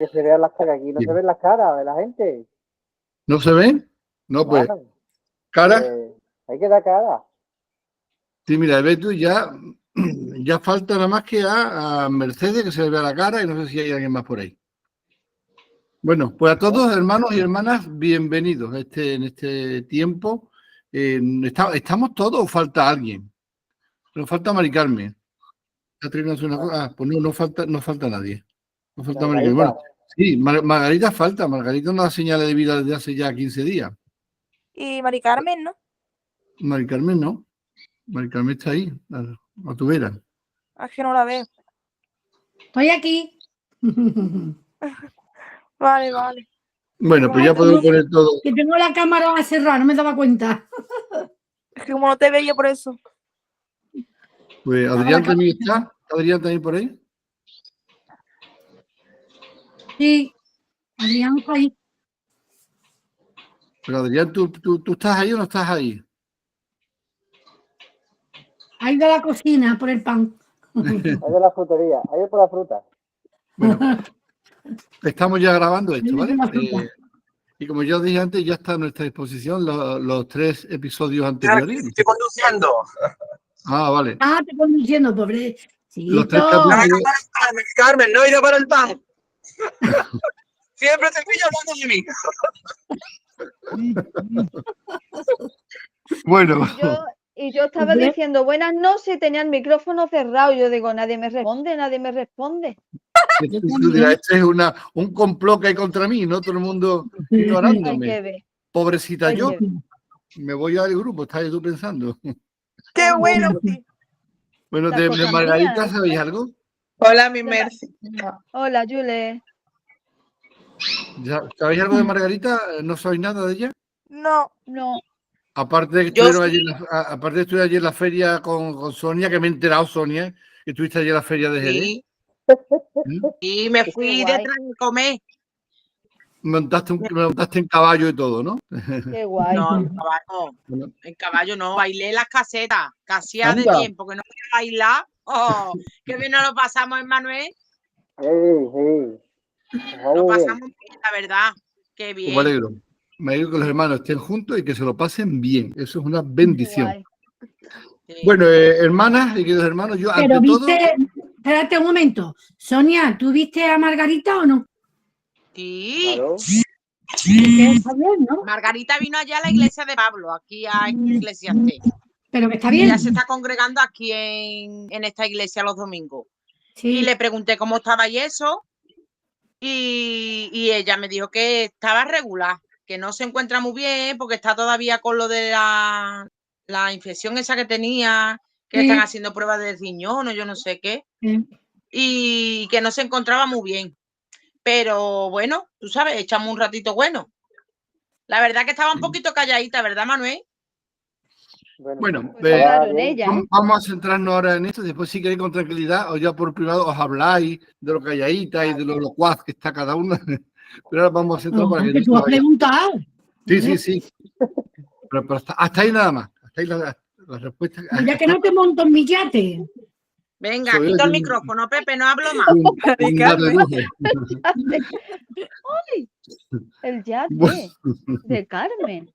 Que se vean las caras aquí, no Bien. se ven las caras de la gente. ¿No se ven? No, pues. Claro, ¿Cara? hay que dar cara. Sí, mira, ves tú, ya falta nada más que a Mercedes, que se le vea la cara, y no sé si hay alguien más por ahí. Bueno, pues a todos, hermanos y hermanas, bienvenidos en este tiempo. ¿Estamos todos o falta alguien? Nos falta Mari Carmen. Catrina hace una cosa. Ah, pues no falta nadie. No falta Mari Carmen. Bueno, sí, Margarita falta. Margarita no da señales de vida desde hace ya 15 días. Y Mari Carmen, ¿no? Mari Carmen no. Mari Carmen está ahí, a tu vera. Es que no la veo. Estoy aquí. Vale, vale. Bueno, pues ya podemos poner todo. Que tengo la cámara cerrada, no me daba cuenta. Es que como no te veía por eso. Pues Adrián también está. ¿Adrián también por ahí? Sí, Adrián está ahí. Pero Adrián, ¿tú estás ahí o no estás ahí? Ha ido a la cocina por el pan. Hay de la frutería, hay por la fruta. Bueno, estamos ya grabando esto, ¿vale? Y como ya os dije antes, ya está a nuestra disposición los 3 episodios anteriores. Estoy conduciendo. Ah, vale. Ah, te estoy diciendo, pobre. Los 3 capítulos. Carmen, no he ido para el pan. Siempre te pillo hablando de mí. Bueno. Y yo estaba diciendo buenas noches y tenía el micrófono cerrado. Yo digo, nadie me responde. Este es un complot que hay contra mí, ¿no? Todo el mundo ignorándome. Hay que ver. Pobrecita yo. Me voy al grupo, estás tú pensando. ¡Qué bueno! Sí. Bueno, de Margarita, ¿sabéis algo? Hola, mi Mercy. Hola, Jule. ¿Sabéis algo de Margarita? ¿No sabéis nada de ella? No. Aparte de que estuvieron ayer en la feria con Sonia, que me he enterado, Sonia, que estuviste ayer en la feria de Jerez. Sí. Y me fui detrás de comer. Me montaste en caballo y todo, ¿no? Qué guay. No, en caballo no, bailé las casetas, casi de tiempo que no voy a bailar. Oh, qué bien nos lo pasamos, Manuel. Sí. Lo pasamos bien, la verdad. Qué bien. Pues me alegro que los hermanos estén juntos y que se lo pasen bien. Eso es una bendición. Sí. Bueno, hermanas y queridos hermanos, yo pero ante viste, todo... Espérate un momento. Sonia, ¿tú viste a Margarita o no? Sí. Claro. Está bien, ¿no? Margarita vino allá a la iglesia de Pablo, aquí a Iglesia C. Pero que está bien. Ella se está congregando aquí en esta iglesia los domingos. Sí. Y le pregunté cómo estaba y eso. Y ella me dijo que estaba regular, que no se encuentra muy bien porque está todavía con lo de la infección esa que tenía, que están haciendo pruebas de riñón o yo no sé qué. Y que no se encontraba muy bien. Pero bueno, tú sabes, echamos un ratito bueno. La verdad que estaba un poquito calladita, ¿verdad, Manuel? Bueno, ella, vamos a centrarnos ahora en esto. Después, si queréis con tranquilidad, o ya por privado os habláis de lo calladita y de lo locuaz que está cada una. Pero ahora vamos a centrarnos para que tú has preguntado. Sí. Pero hasta ahí nada más. Hasta ahí la respuesta. Ya que no te monto en mi yate. Venga, quito el micrófono, Pepe, no hablo más. el yate de Carmen.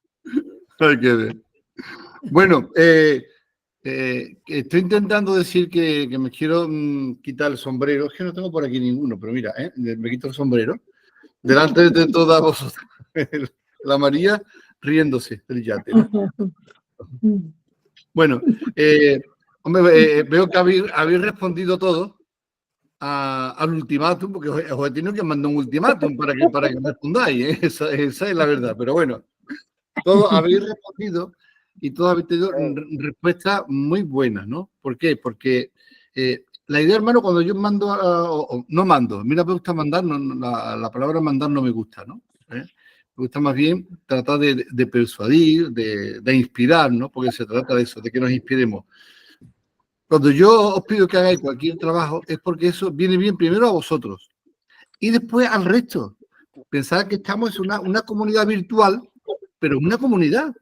Hay que ver. Bueno, estoy intentando decir que me quiero quitar el sombrero. Es que no tengo por aquí ninguno, pero mira, me quito el sombrero. Delante de todas vosotras. La María riéndose del yate, ¿no? Bueno, veo que habéis respondido todo al ultimátum, porque os he tenido que mandar un ultimátum para que respondáis, ¿eh? Esa es la verdad. Pero bueno, todos habéis respondido y todos habéis tenido respuestas muy buenas, ¿no? ¿Por qué? Porque la idea, hermano, cuando yo mando, no mando, a mí me gusta mandar, la palabra mandar no me gusta, ¿no? Me gusta más bien tratar de persuadir, de inspirar, ¿no? Porque se trata de eso, de que nos inspiremos. Cuando yo os pido que hagáis cualquier trabajo es porque eso viene bien primero a vosotros y después al resto. Pensad que estamos en una comunidad virtual, pero una comunidad.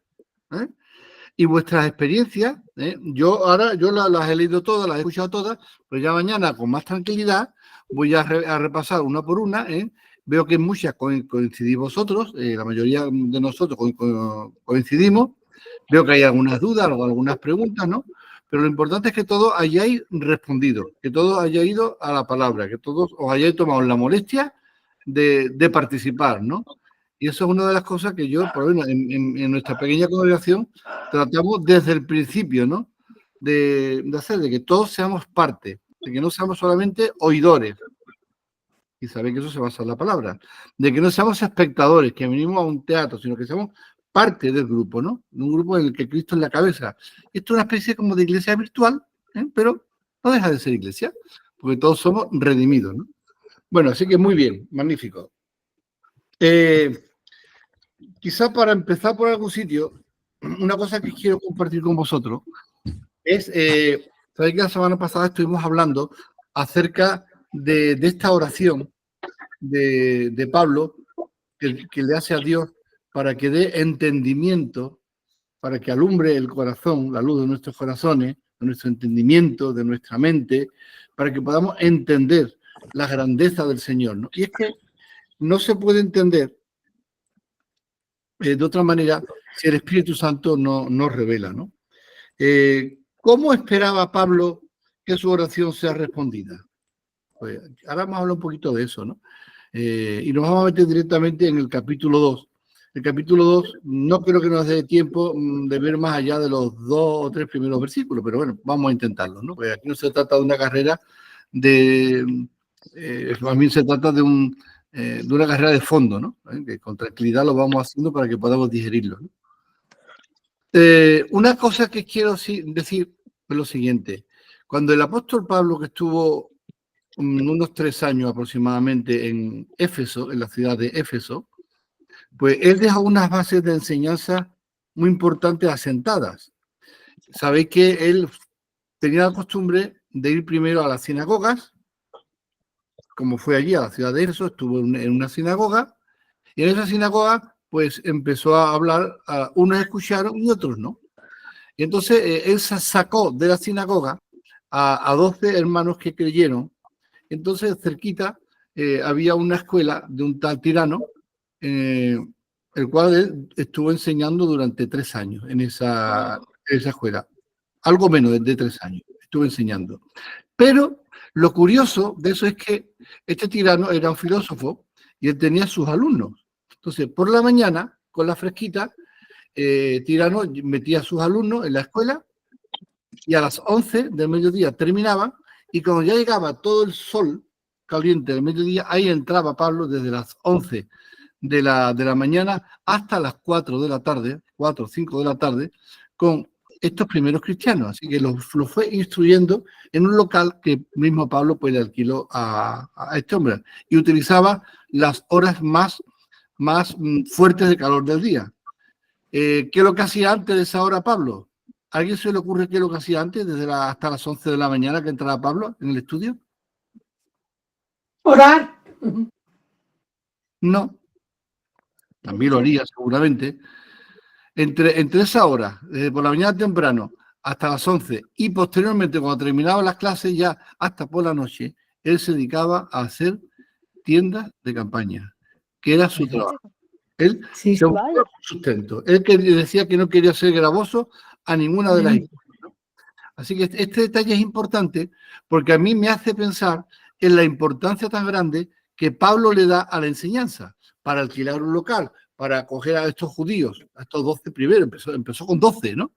Y vuestras experiencias, yo las he leído todas, las he escuchado todas, pero ya mañana con más tranquilidad voy a repasar una por una veo que en muchas coincidís vosotros, la mayoría de nosotros coincidimos. Veo que hay algunas dudas o algunas preguntas, ¿no? Pero lo importante es que todos hayáis respondido, que todos hayáis ido a la palabra, que todos os hayáis tomado la molestia de participar, ¿no? Y eso es una de las cosas que yo, por lo menos en nuestra pequeña congregación, tratamos desde el principio, ¿no? De hacer, de que todos seamos parte, de que no seamos solamente oidores, y sabéis que eso se basa en la palabra, de que no seamos espectadores, que venimos a un teatro, sino que seamos parte del grupo, ¿no? De un grupo en el que Cristo es la cabeza. Esto es una especie como de iglesia virtual, pero no deja de ser iglesia, porque todos somos redimidos, ¿no? Bueno, así que muy bien, magnífico. Quizá para empezar por algún sitio, una cosa que quiero compartir con vosotros es, sabéis que la semana pasada estuvimos hablando acerca de esta oración de Pablo que le hace a Dios para que dé entendimiento, para que alumbre el corazón, la luz de nuestros corazones, de nuestro entendimiento, de nuestra mente, para que podamos entender la grandeza del Señor, ¿no? Y es que no se puede entender de otra manera si el Espíritu Santo no revela, ¿no? ¿Cómo esperaba Pablo que su oración sea respondida? Pues ahora vamos a hablar un poquito de eso, ¿no? Y nos vamos a meter directamente en el capítulo 2. El capítulo 2 no creo que nos dé tiempo de ver más allá de los 2 o 3 primeros versículos, pero bueno, vamos a intentarlo, ¿no? Porque aquí no se trata de una carrera a mí se trata de una carrera de fondo, ¿no? Que con tranquilidad lo vamos haciendo para que podamos digerirlo, ¿no? Una cosa que quiero decir es lo siguiente. Cuando el apóstol Pablo, que estuvo unos 3 años aproximadamente en Éfeso, en la ciudad de Éfeso, pues él dejó unas bases de enseñanza muy importantes asentadas. Sabéis que él tenía la costumbre de ir primero a las sinagogas, como fue allí a la ciudad de Éfeso, estuvo en una sinagoga, y en esa sinagoga pues empezó a hablar, unos escucharon y otros no. Y entonces él sacó de la sinagoga a 12 hermanos que creyeron. Entonces cerquita había una escuela de un tal Tirano, el cual él estuvo enseñando durante 3 años en esa escuela. Algo menos de 3 años estuvo enseñando. Pero lo curioso de eso es que este Tirano era un filósofo y él tenía sus alumnos. Entonces, por la mañana, con la fresquita, Tirano metía a sus alumnos en la escuela y a las 11 del mediodía terminaban, y cuando ya llegaba todo el sol caliente del mediodía, ahí entraba Pablo desde las 11 de la mañana hasta las 4 de la tarde, 4 o 5 de la tarde, con estos primeros cristianos. Así que los fue instruyendo en un local que mismo Pablo pues le alquiló a este hombre, y utilizaba las horas más fuertes de calor del día. ¿Qué es lo que hacía antes de esa hora Pablo? ¿A alguien se le ocurre qué es lo que hacía antes, hasta las 11 de la mañana que entraba Pablo en el estudio? Orar. No. También lo haría seguramente. Entre esa hora, desde por la mañana temprano hasta las 11, y posteriormente cuando terminaban las clases ya hasta por la noche, él se dedicaba a hacer tiendas de campaña, que era su trabajo. Él Sí, se buscaba su sustento. Él decía que no quería ser gravoso a ninguna de las historias, ¿no? Así que este detalle es importante porque a mí me hace pensar en la importancia tan grande que Pablo le da a la enseñanza para alquilar un local, para acoger a estos judíos, a estos 12 primero. Empezó con 12, ¿no?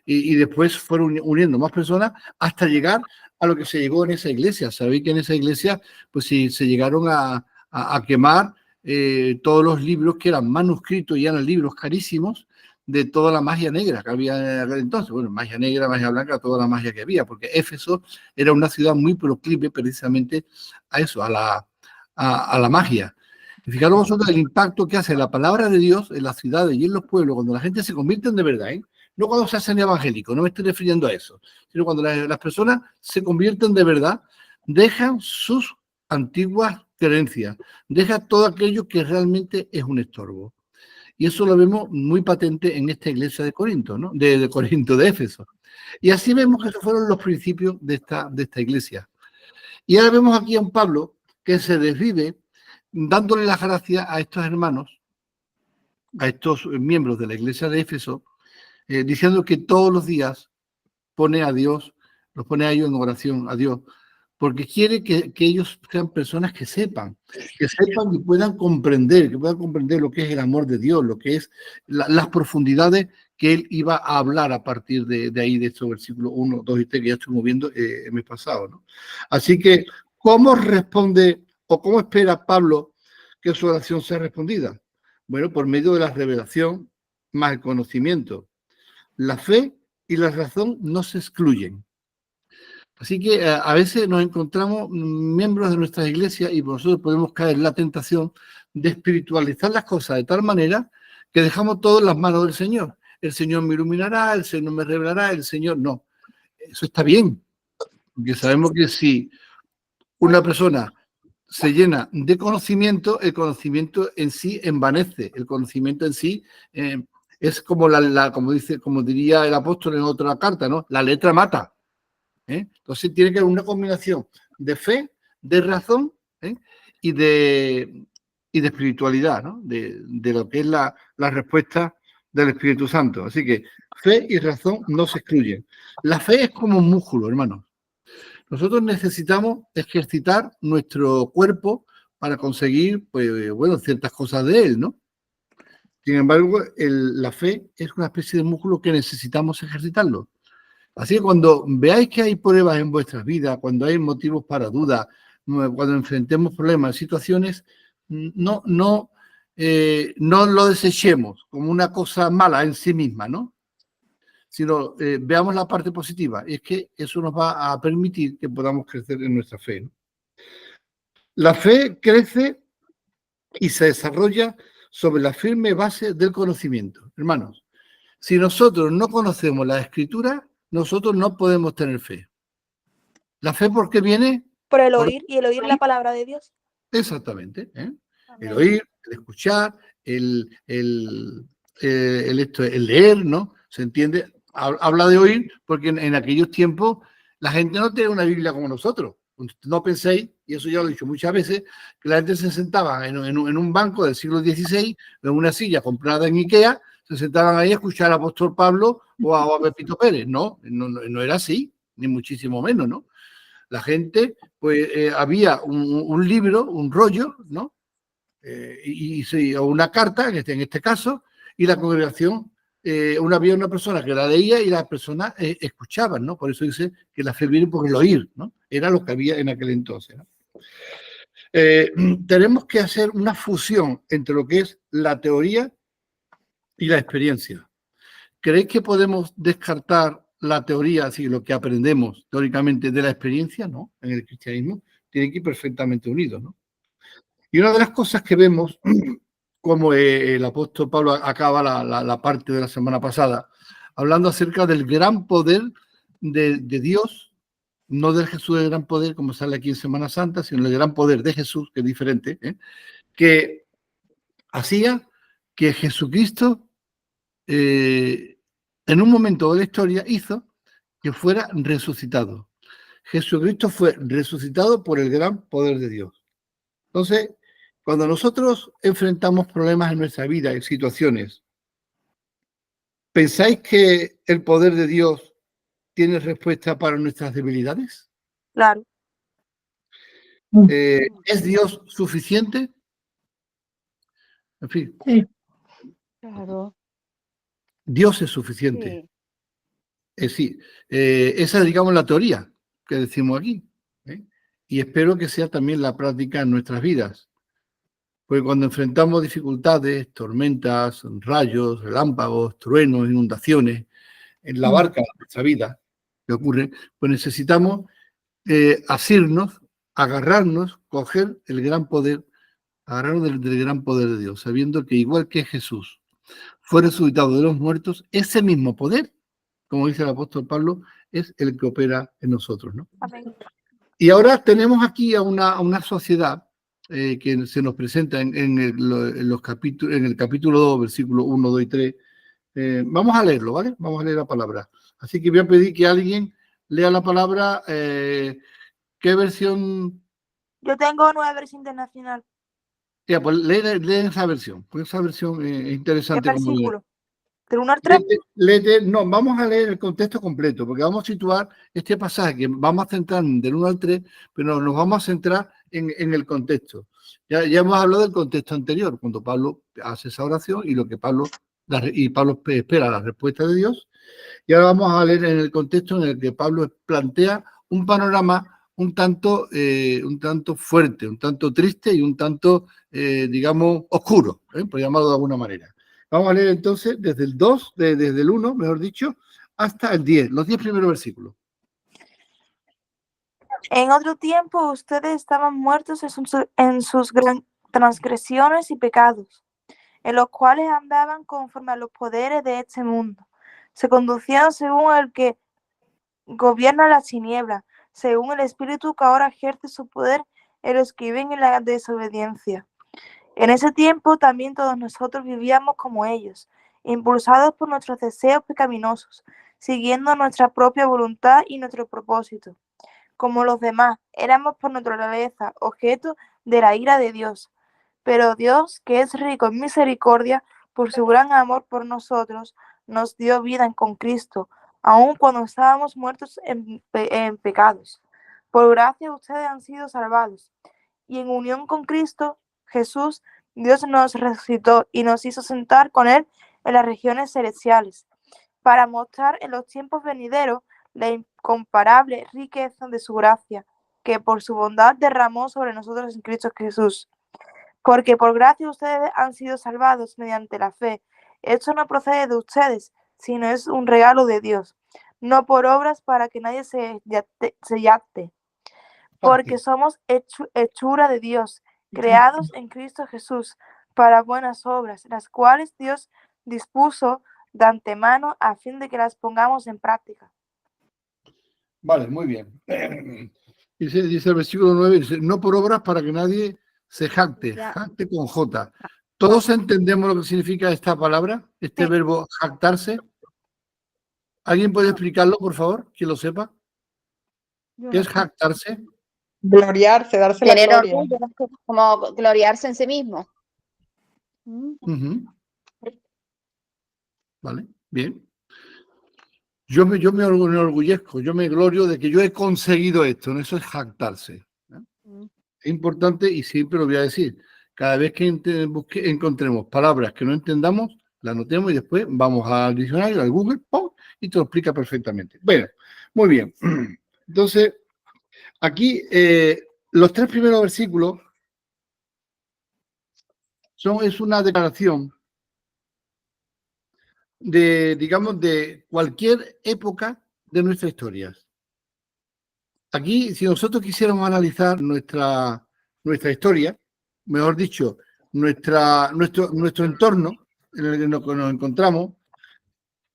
Y después fueron uniendo más personas hasta llegar a lo que se llegó en esa iglesia. Sabéis que en esa iglesia pues se llegaron a quemar todos los libros que eran manuscritos y eran libros carísimos de toda la magia negra que había en aquel entonces. Bueno, magia negra, magia blanca, toda la magia que había, porque Éfeso era una ciudad muy proclive precisamente a eso, a la magia. Y fijaros vosotros el impacto que hace la palabra de Dios en las ciudades y en los pueblos cuando la gente se convierte de verdad, ¿eh? No cuando se hacen evangélicos, no me estoy refiriendo a eso, sino cuando las personas se convierten de verdad, dejan sus antiguas creencias, dejan todo aquello que realmente es un estorbo. Y eso lo vemos muy patente en esta iglesia de Corinto, ¿no? De Corinto, de Éfeso. Y así vemos que esos fueron los principios de esta iglesia. Y ahora vemos aquí a un Pablo que se desvive dándole las gracias a estos hermanos, a estos miembros de la iglesia de Éfeso, diciendo que todos los días pone a Dios, los pone a ellos en oración a Dios, porque quiere que ellos sean personas que sepan y puedan comprender, lo que es el amor de Dios, lo que es las profundidades que él iba a hablar a partir de ahí, de estos versículos 1, 2 y 3 que ya estuvimos viendo el mes pasado, ¿no? Así que, ¿cómo responde o cómo espera Pablo que su oración sea respondida? Bueno, por medio de la revelación más el conocimiento. La fe y la razón no se excluyen. Así que a veces nos encontramos miembros de nuestras iglesias y nosotros podemos caer en la tentación de espiritualizar las cosas de tal manera que dejamos todo en las manos del Señor. El Señor me iluminará, el Señor me revelará, el Señor no. Eso está bien, porque sabemos que si una persona se llena de conocimiento, el conocimiento en sí envanece, el conocimiento en sí es como como diría el apóstol en otra carta, ¿no? La letra mata. Entonces tiene que haber una combinación de fe, de razón y de espiritualidad, ¿no? De lo que es la respuesta del Espíritu Santo. Así que fe y razón no se excluyen. La fe es como un músculo, hermanos. Nosotros necesitamos ejercitar nuestro cuerpo para conseguir, pues, bueno, ciertas cosas de él, ¿no? Sin embargo, la fe es una especie de músculo que necesitamos ejercitarlo. Así que cuando veáis que hay pruebas en vuestras vidas, cuando hay motivos para duda, cuando enfrentemos problemas, situaciones, no lo desechemos como una cosa mala en sí misma, ¿no? Sino veamos la parte positiva, y es que eso nos va a permitir que podamos crecer en nuestra fe, ¿no? La fe crece y se desarrolla sobre la firme base del conocimiento. Hermanos, si nosotros no conocemos la Escritura, nosotros no podemos tener fe. ¿La fe por qué viene? Por el oír, y el oír la palabra de Dios. Exactamente. El oír, el escuchar, el leer, ¿no? ¿Se entiende? Habla de oír porque en aquellos tiempos la gente no tenía una Biblia como nosotros. No penséis, y eso ya lo he dicho muchas veces, que la gente se sentaba en un banco del siglo XVI, en una silla comprada en Ikea, se sentaban ahí a escuchar al apóstol Pablo o a Pepito Pérez. No era así, ni muchísimo menos, ¿no? La gente, pues había un libro, un rollo, ¿no? O una carta, en este caso, y la congregación, había una persona que la leía y las personas escuchaban, ¿no? Por eso dice que la fe viene por el oír, ¿no? Era lo que había en aquel entonces, ¿no? Tenemos que hacer una fusión entre lo que es la teoría y la experiencia. ¿Creéis que podemos descartar la teoría, así lo que aprendemos teóricamente de la experiencia? No, en el cristianismo tienen que ir perfectamente unidos, ¿no? Y una de las cosas que vemos, como el apóstol Pablo acaba la parte de la semana pasada, hablando acerca del gran poder de Dios, no del Jesús del gran poder, como sale aquí en Semana Santa, sino el gran poder de Jesús, que es diferente, que hacía que Jesucristo, en un momento de la historia, hizo que fuera resucitado. Jesucristo fue resucitado por el gran poder de Dios. Entonces, cuando nosotros enfrentamos problemas en nuestra vida, en situaciones, ¿pensáis que el poder de Dios tiene respuesta para nuestras debilidades? Claro. ¿Es Dios suficiente? En fin. Sí. Claro. Dios es suficiente. Sí. Esa es, digamos, la teoría que decimos aquí. Y espero que sea también la práctica en nuestras vidas. Porque cuando enfrentamos dificultades, tormentas, rayos, relámpagos, truenos, inundaciones, en la barca de nuestra vida que ocurre, pues necesitamos asirnos, agarrarnos, coger el gran poder, agarrarnos del gran poder de Dios, sabiendo que igual que Jesús fue resucitado de los muertos, ese mismo poder, como dice el apóstol Pablo, es el que opera en nosotros, ¿no? Amén. Y ahora tenemos aquí a una sociedad que se nos presenta en el capítulo 2, versículos 1, 2 y 3. Vamos a leerlo, ¿vale? Vamos a leer la palabra. Así que voy a pedir que alguien lea la palabra. ¿Qué versión? Yo tengo Nueva Versión Internacional. Ya, pues lee esa versión, pues esa versión es ¿Qué interesante. Como versículo? ¿Del 1 al 3? no, vamos a leer el contexto completo, porque vamos a situar este pasaje, que vamos a centrar del 1 al 3, pero nos vamos a centrar en el contexto. Ya hemos hablado del contexto anterior, cuando Pablo hace esa oración y lo que Pablo espera la respuesta de Dios. Y ahora vamos a leer en el contexto en el que Pablo plantea un panorama un tanto fuerte, un tanto triste y un tanto, digamos, oscuro, por llamarlo de alguna manera. Vamos a leer entonces desde el 2, desde el 1, mejor dicho, hasta el 10, los 10 primeros versículos. En otro tiempo ustedes estaban muertos en sus transgresiones y pecados, en los cuales andaban conforme a los poderes de este mundo. Se conducían según el que gobierna las tinieblas, según el espíritu que ahora ejerce su poder en los que viven en la desobediencia. En ese tiempo también todos nosotros vivíamos como ellos, impulsados por nuestros deseos pecaminosos, siguiendo nuestra propia voluntad y nuestro propósito. Como los demás, éramos por naturaleza objeto de la ira de Dios. Pero Dios, que es rico en misericordia, por su gran amor por nosotros, nos dio vida con Cristo, aun cuando estábamos muertos en pecados. Por gracia ustedes han sido salvados. Y en unión con Cristo Jesús, Dios nos resucitó y nos hizo sentar con Él en las regiones celestiales, para mostrar en los tiempos venideros la incomparable riqueza de su gracia, que por su bondad derramó sobre nosotros en Cristo Jesús. Porque por gracia ustedes han sido salvados mediante la fe. Esto no procede de ustedes, sino es un regalo de Dios, no por obras para que nadie se yacte. Porque somos hechura de Dios, creados en Cristo Jesús para buenas obras, las cuales Dios dispuso de antemano a fin de que las pongamos en práctica. Vale, muy bien. Dice el versículo 9, dice, no por obras para que nadie se jacte, jacte con J. ¿Todos entendemos lo que significa esta palabra, este verbo jactarse? ¿Alguien puede explicarlo, por favor? ¿Quién lo sepa? ¿Qué es jactarse? Gloriarse, darse la Tener gloria. orgullo, como gloriarse en sí mismo. Vale, bien. Yo me enorgullezco, yo me glorio de que yo he conseguido esto, ¿no? Eso es jactarse. Es importante y siempre lo voy a decir. Cada vez que encontremos palabras que no entendamos, las anotemos y después vamos al diccionario, al Google, ¡pum! Y te lo explica perfectamente. Bueno, muy bien. Entonces, aquí los 3 primeros versículos es una declaración de, digamos, de cualquier época de nuestra historia. Aquí, si nosotros quisiéramos analizar nuestra historia, mejor dicho, nuestro entorno en el que nos encontramos,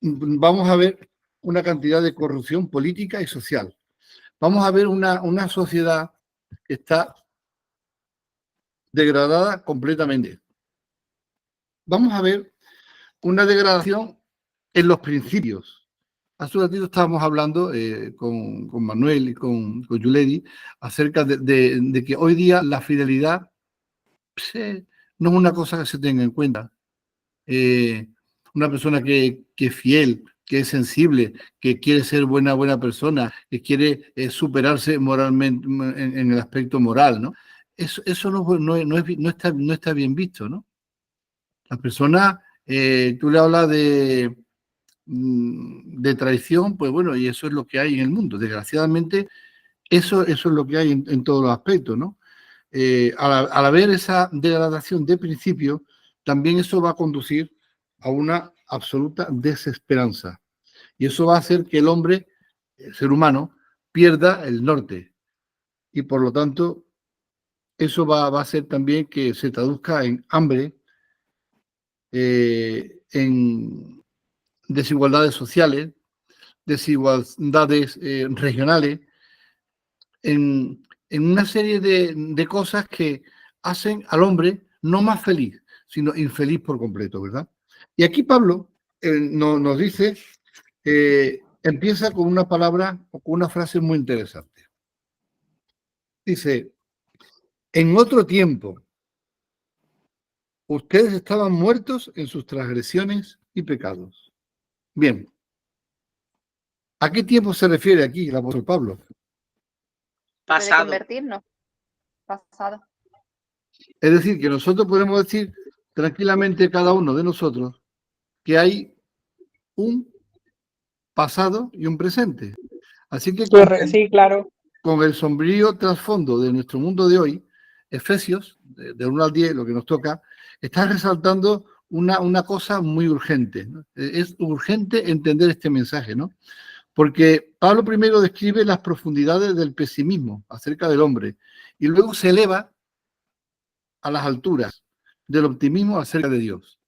vamos a ver una cantidad de corrupción política y social. Vamos a ver una sociedad que está degradada completamente. Vamos a ver una degradación en los principios. Hace un ratito estábamos hablando con Manuel y con Yuledi acerca de que hoy día la fidelidad no es una cosa que se tenga en cuenta. Una persona que es fiel, que es sensible, que quiere ser buena persona, que quiere superarse moralmente en el aspecto moral, ¿no? Eso no está bien visto, ¿no? Las personas, tú le hablas de traición, pues bueno, y eso es lo que hay en el mundo. Desgraciadamente, eso es lo que hay en todos los aspectos, ¿no? Al haber esa degradación de principio, también eso va a conducir a una absoluta desesperanza. Y eso va a hacer que el hombre, el ser humano, pierda el norte. Y por lo tanto, eso va a hacer también que se traduzca en hambre, en desigualdades sociales, desigualdades regionales, en una serie de cosas que hacen al hombre no más feliz, sino infeliz por completo, ¿verdad? Y aquí Pablo nos dice, empieza con una palabra o con una frase muy interesante. Dice, en otro tiempo, ustedes estaban muertos en sus transgresiones y pecados. Bien. ¿A qué tiempo se refiere aquí el apóstol Pablo? Puede Pasado. convertirnos. Pasado. Es decir, que nosotros podemos decir tranquilamente cada uno de nosotros que hay un pasado y un presente. Así que Sí, claro. con el sombrío trasfondo de nuestro mundo de hoy, Efesios, de 1 al 10, lo que nos toca, está resaltando una cosa muy urgente, ¿no? Es urgente entender este mensaje, ¿no? Porque Pablo primero describe las profundidades del pesimismo acerca del hombre y luego se eleva a las alturas del optimismo acerca de Dios.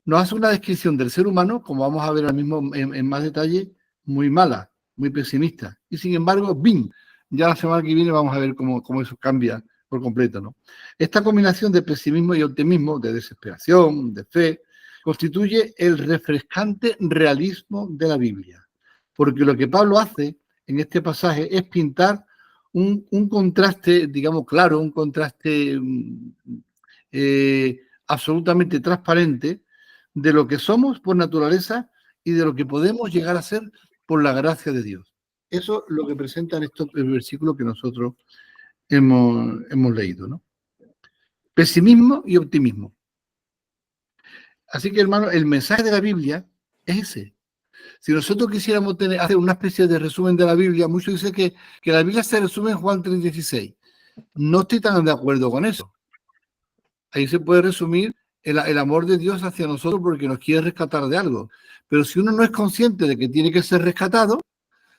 Nos hace una descripción del ser humano, como vamos a ver ahora mismo en más detalle, muy mala, muy pesimista. Y sin embargo, ¡bim! Ya la semana que viene vamos a ver cómo eso cambia por completo, ¿no? Esta combinación de pesimismo y optimismo, de desesperación, de fe, constituye el refrescante realismo de la Biblia. Porque lo que Pablo hace en este pasaje es pintar un contraste, digamos, claro, un contraste absolutamente transparente de lo que somos por naturaleza y de lo que podemos llegar a ser por la gracia de Dios. Eso es lo que presenta en estos versículos que nosotros hemos leído, ¿no? Pesimismo y optimismo. Así que, hermano, el mensaje de la Biblia es ese. Si nosotros quisiéramos hacer una especie de resumen de la Biblia, muchos dicen que la Biblia se resume en Juan 3:16. No estoy tan de acuerdo con eso. Ahí se puede resumir el amor de Dios hacia nosotros porque nos quiere rescatar de algo. Pero si uno no es consciente de que tiene que ser rescatado,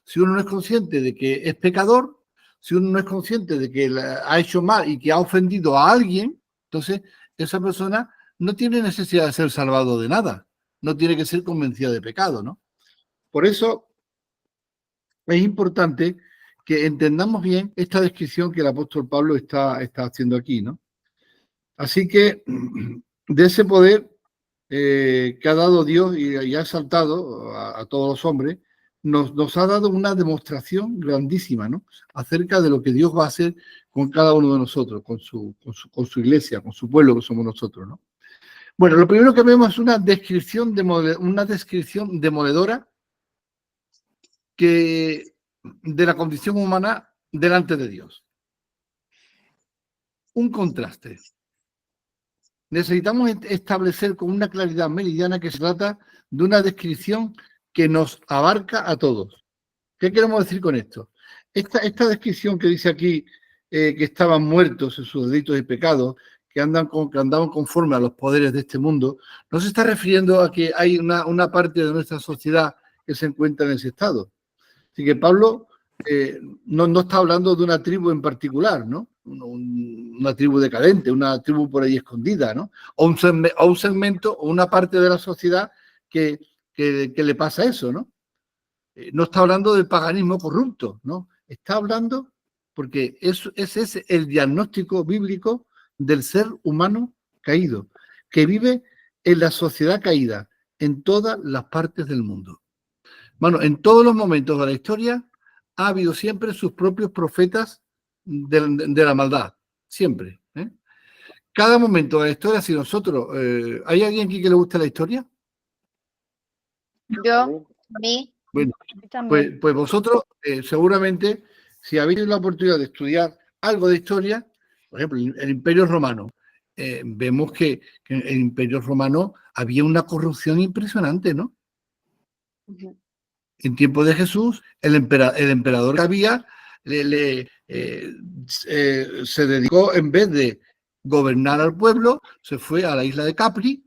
si uno no es consciente de que es pecador, si uno no es consciente de que ha hecho mal y que ha ofendido a alguien, entonces esa persona no tiene necesidad de ser salvado de nada. No tiene que ser convencida de pecado, ¿no? Por eso es importante que entendamos bien esta descripción que el apóstol Pablo está haciendo aquí, ¿no? Así que de ese poder que ha dado Dios y ha exaltado a todos los hombres, nos ha dado una demostración grandísima, ¿no? Acerca de lo que Dios va a hacer con cada uno de nosotros, con su iglesia, con su pueblo que somos nosotros, ¿no? Bueno, lo primero que vemos es una descripción demoledora de la condición humana delante de Dios. Un contraste. Necesitamos establecer con una claridad meridiana que se trata de una descripción que nos abarca a todos. ¿Qué queremos decir con esto? Esta descripción que dice aquí que estaban muertos en sus delitos y pecados, que andaban conforme a los poderes de este mundo, no se está refiriendo a que hay una parte de nuestra sociedad que se encuentra en ese estado. Así que Pablo no está hablando de una tribu en particular, ¿no? Una tribu decadente, una tribu por ahí escondida, ¿no? O un segmento o una parte de la sociedad que le pasa eso, ¿no? No está hablando del paganismo corrupto, ¿no? Está hablando porque ese es el diagnóstico bíblico del ser humano caído, que vive en la sociedad caída, en todas las partes del mundo. Bueno, en todos los momentos de la historia ha habido siempre sus propios profetas de la maldad, siempre. Cada momento de la historia, si nosotros... ¿hay alguien aquí que le guste la historia? Yo, a mí. Bueno, pues vosotros seguramente, si habéis la oportunidad de estudiar algo de historia, por ejemplo, el Imperio Romano, vemos que en el Imperio Romano había una corrupción impresionante, ¿no? En tiempo de Jesús, el emperador que había se dedicó, en vez de gobernar al pueblo, se fue a la isla de Capri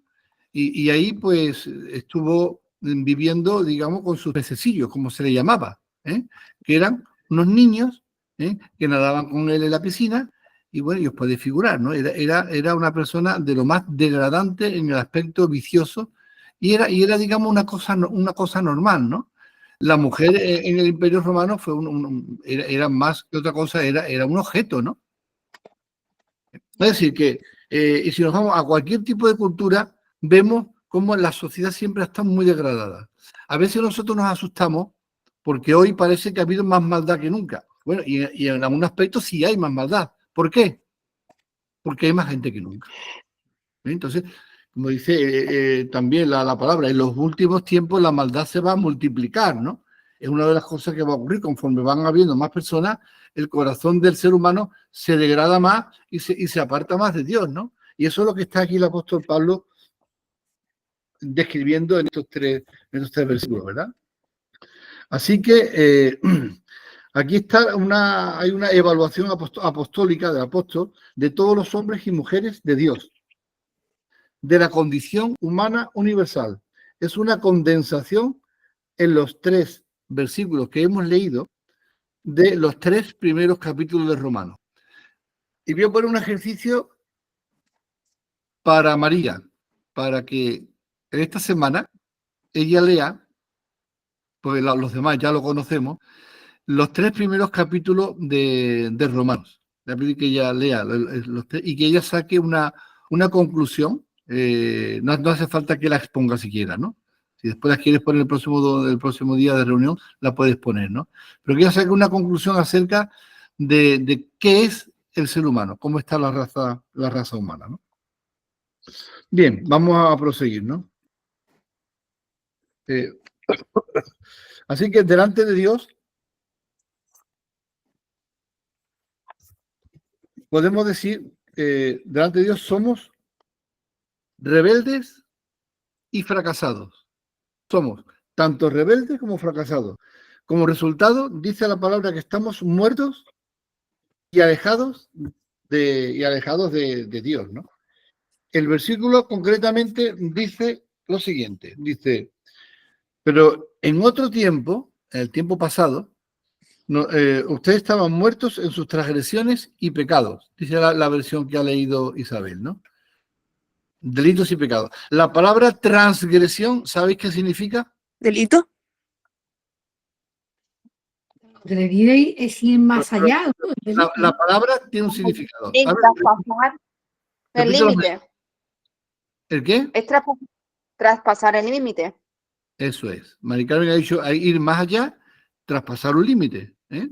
y ahí pues estuvo viviendo, digamos, con sus pececillos, como se le llamaba, que eran unos niños que nadaban con él en la piscina y bueno, y os podéis figurar, ¿no? Era una persona de lo más degradante en el aspecto vicioso y era digamos, una cosa normal, ¿no? La mujer en el Imperio Romano fue era más que otra cosa, era un objeto, ¿no? Es decir, que y si nos vamos a cualquier tipo de cultura, vemos cómo la sociedad siempre está muy degradada. A veces nosotros nos asustamos porque hoy parece que ha habido más maldad que nunca. Bueno, y en algún aspecto sí hay más maldad. ¿Por qué? Porque hay más gente que nunca. Entonces, como dice también la palabra, en los últimos tiempos la maldad se va a multiplicar, ¿no? Es una de las cosas que va a ocurrir conforme van habiendo más personas, el corazón del ser humano se degrada más y se aparta más de Dios, ¿no? Y eso es lo que está aquí el apóstol Pablo describiendo en estos tres versículos, ¿verdad? Así que aquí está hay una evaluación apostólica del apóstol de todos los hombres y mujeres de Dios, de la condición humana universal. Es una condensación en los 3 versículos que hemos leído de los 3 primeros capítulos de Romanos. Y voy a poner un ejercicio para María, para que en esta semana ella lea, porque los demás ya lo conocemos, los 3 primeros capítulos de Romanos. Le pido que ella lea los 3 y que ella saque una conclusión. No hace falta que la exponga siquiera, ¿no? Si después la quieres poner el próximo día de reunión, la puedes poner, ¿no? Pero que ella saque una conclusión acerca de qué es el ser humano, cómo está la raza humana, ¿no? Bien, vamos a proseguir, ¿no? Así que delante de Dios podemos decir, delante de Dios somos rebeldes y fracasados. Somos tanto rebeldes como fracasados. Como resultado, dice la palabra que estamos muertos y alejados de Dios, ¿no? El versículo concretamente dice lo siguiente, dice, pero en otro tiempo, en el tiempo pasado, ustedes estaban muertos en sus transgresiones y pecados, dice la versión que ha leído Isabel, ¿no? Delitos y pecados. La palabra transgresión, ¿sabéis qué significa? ¿Delito? Transgredir es ir más allá. ¿no? La palabra tiene un significado. Y A ver, traspasar el repítelo. límite. ¿El qué? Es traspasar el límite. Eso es. Mari Carmen ha dicho ir más allá, traspasar un límite. Es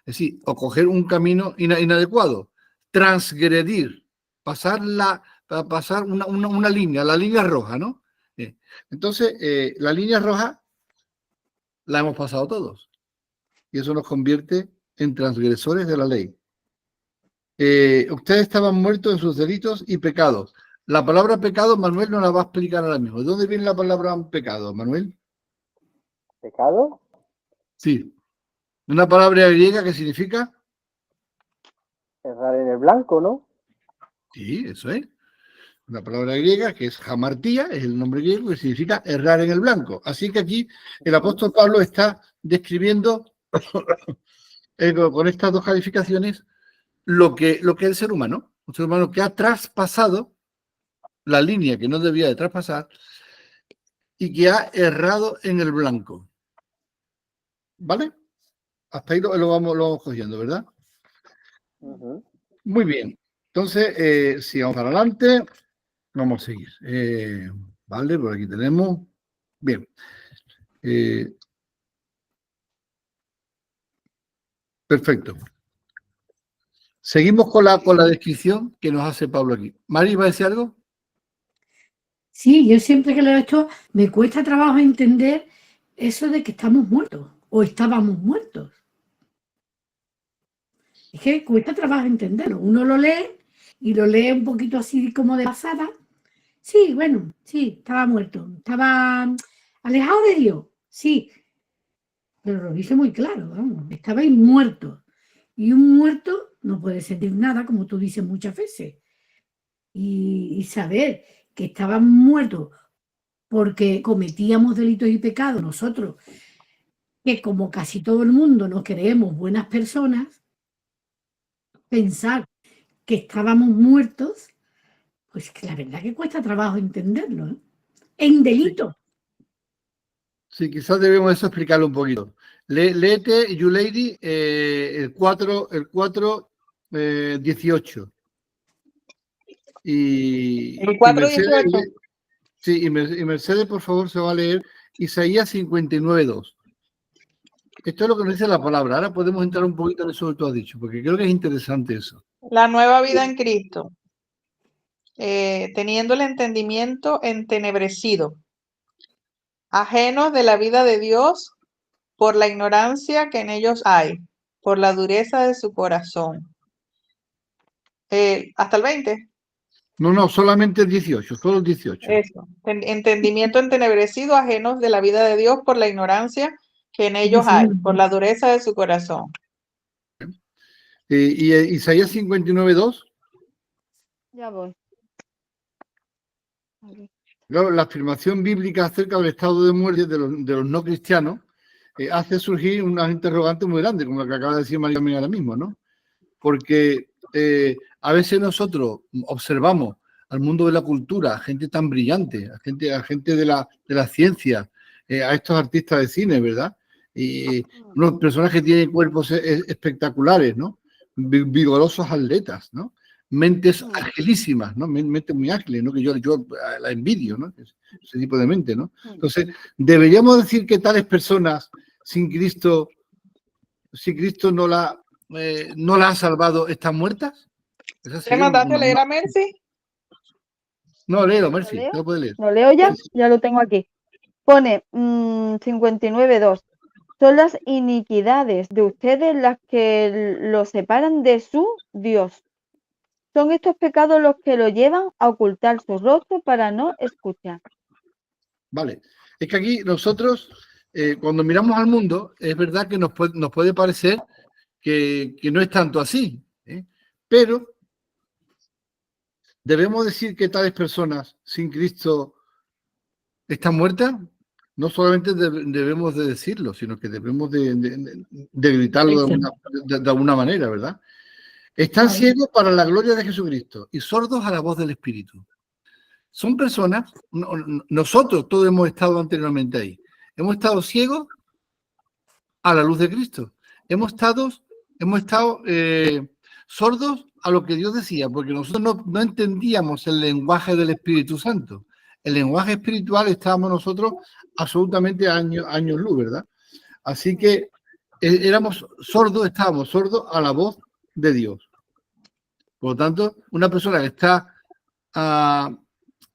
decir, o coger un camino inadecuado. Transgredir. Pasar una línea, la línea roja, ¿no? Entonces, la línea roja la hemos pasado todos. Y eso nos convierte en transgresores de la ley. Ustedes estaban muertos en sus delitos y pecados. La palabra pecado, Manuel nos la va a explicar ahora mismo. ¿De dónde viene la palabra pecado, Manuel? ¿Pecado? Sí. Una palabra griega que significa. Errar en el blanco, ¿no? Sí, eso es. Una palabra griega que es hamartía, es el nombre griego que significa errar en el blanco. Así que aquí el apóstol Pablo está describiendo con estas 2 calificaciones lo que es el ser humano. Un ser humano que ha traspasado la línea que no debía de traspasar y que ha errado en el blanco. ¿Vale? Hasta ahí lo vamos cogiendo, ¿verdad? Ujú. Muy bien. Entonces, si vamos para adelante, vamos a seguir. Vale, por aquí tenemos. Bien. Perfecto. Seguimos con la descripción que nos hace Pablo aquí. Mari, ¿va a decir algo? Sí, yo siempre que leo esto me cuesta trabajo entender eso de que estamos muertos o estábamos muertos. Es que cuesta trabajo entenderlo. Uno lo lee y lo lee un poquito así como de pasada. Sí, bueno, sí, estaba muerto, estaba alejado de Dios, sí, pero lo dice muy claro, vamos, estabais muertos. Y un muerto no puede sentir nada, como tú dices muchas veces. Y saber que estaban muertos porque cometíamos delitos y pecados nosotros, que como casi todo el mundo nos creemos buenas personas, pensar que estábamos muertos, pues que la verdad que cuesta trabajo entenderlo, ¿eh? En delito. Sí, quizás debemos eso explicarlo un poquito. Léete, You Lady, el 4, 18. Y El 4:18. Sí, y Mercedes, por favor, se va a leer Isaías 59:2. Esto es lo que nos dice la palabra. Ahora podemos entrar un poquito en eso que tú has dicho, porque creo que es interesante eso. La nueva vida en Cristo. teniendo el entendimiento entenebrecido, ajenos de la vida de Dios por la ignorancia que en ellos hay, por la dureza de su corazón. Hasta el 20. No, solamente el 18, solo el 18. Eso. Entendimiento entenebrecido, ajenos de la vida de Dios por la ignorancia que en ellos hay, por la dureza de su corazón. Y Isaías 59:2. Ya voy. A ver. Claro, la afirmación bíblica acerca del estado de muerte de los no cristianos hace surgir unas interrogantes muy grandes, como la que acaba de decir María ahora mismo, ¿no? Porque a veces nosotros observamos al mundo de la cultura, a gente tan brillante, a gente de la ciencia, a estos artistas de cine, ¿verdad? Y unos personajes que tienen cuerpos espectaculares, ¿no? Vigorosos atletas, ¿no? Mentes agilísimas, ¿no? Mentes muy ágiles, ¿no? Que yo la envidio, ¿no? Ese tipo de mente, ¿no? Entonces, ¿deberíamos decir que tales personas sin Cristo, si Cristo no la ha salvado, están muertas? ¿Te mandaste a leer a Mercy? No, léelo, Mercy, ¿Lo leo? te lo puedes leer. ¿Lo leo ya? Ya lo tengo aquí. Pone 59:2. Son las iniquidades de ustedes las que los separan de su Dios. Son estos pecados los que lo llevan a ocultar su rostro para no escuchar. Vale. Es que aquí nosotros, cuando miramos al mundo, es verdad que nos puede parecer que no es tanto así, ¿eh? Pero ¿debemos decir que tales personas sin Cristo están muertas? No solamente debemos de decirlo, sino que debemos de gritarlo de alguna manera, ¿verdad? Están ciegos para la gloria de Jesucristo y sordos a la voz del Espíritu. Son personas, nosotros todos hemos estado anteriormente ahí, hemos estado ciegos a la luz de Cristo. Hemos estado sordos a lo que Dios decía, porque nosotros no entendíamos el lenguaje del Espíritu Santo. El lenguaje espiritual estábamos nosotros absolutamente años luz, ¿verdad? Así que estábamos sordos a la voz de Dios. Por lo tanto, una persona que está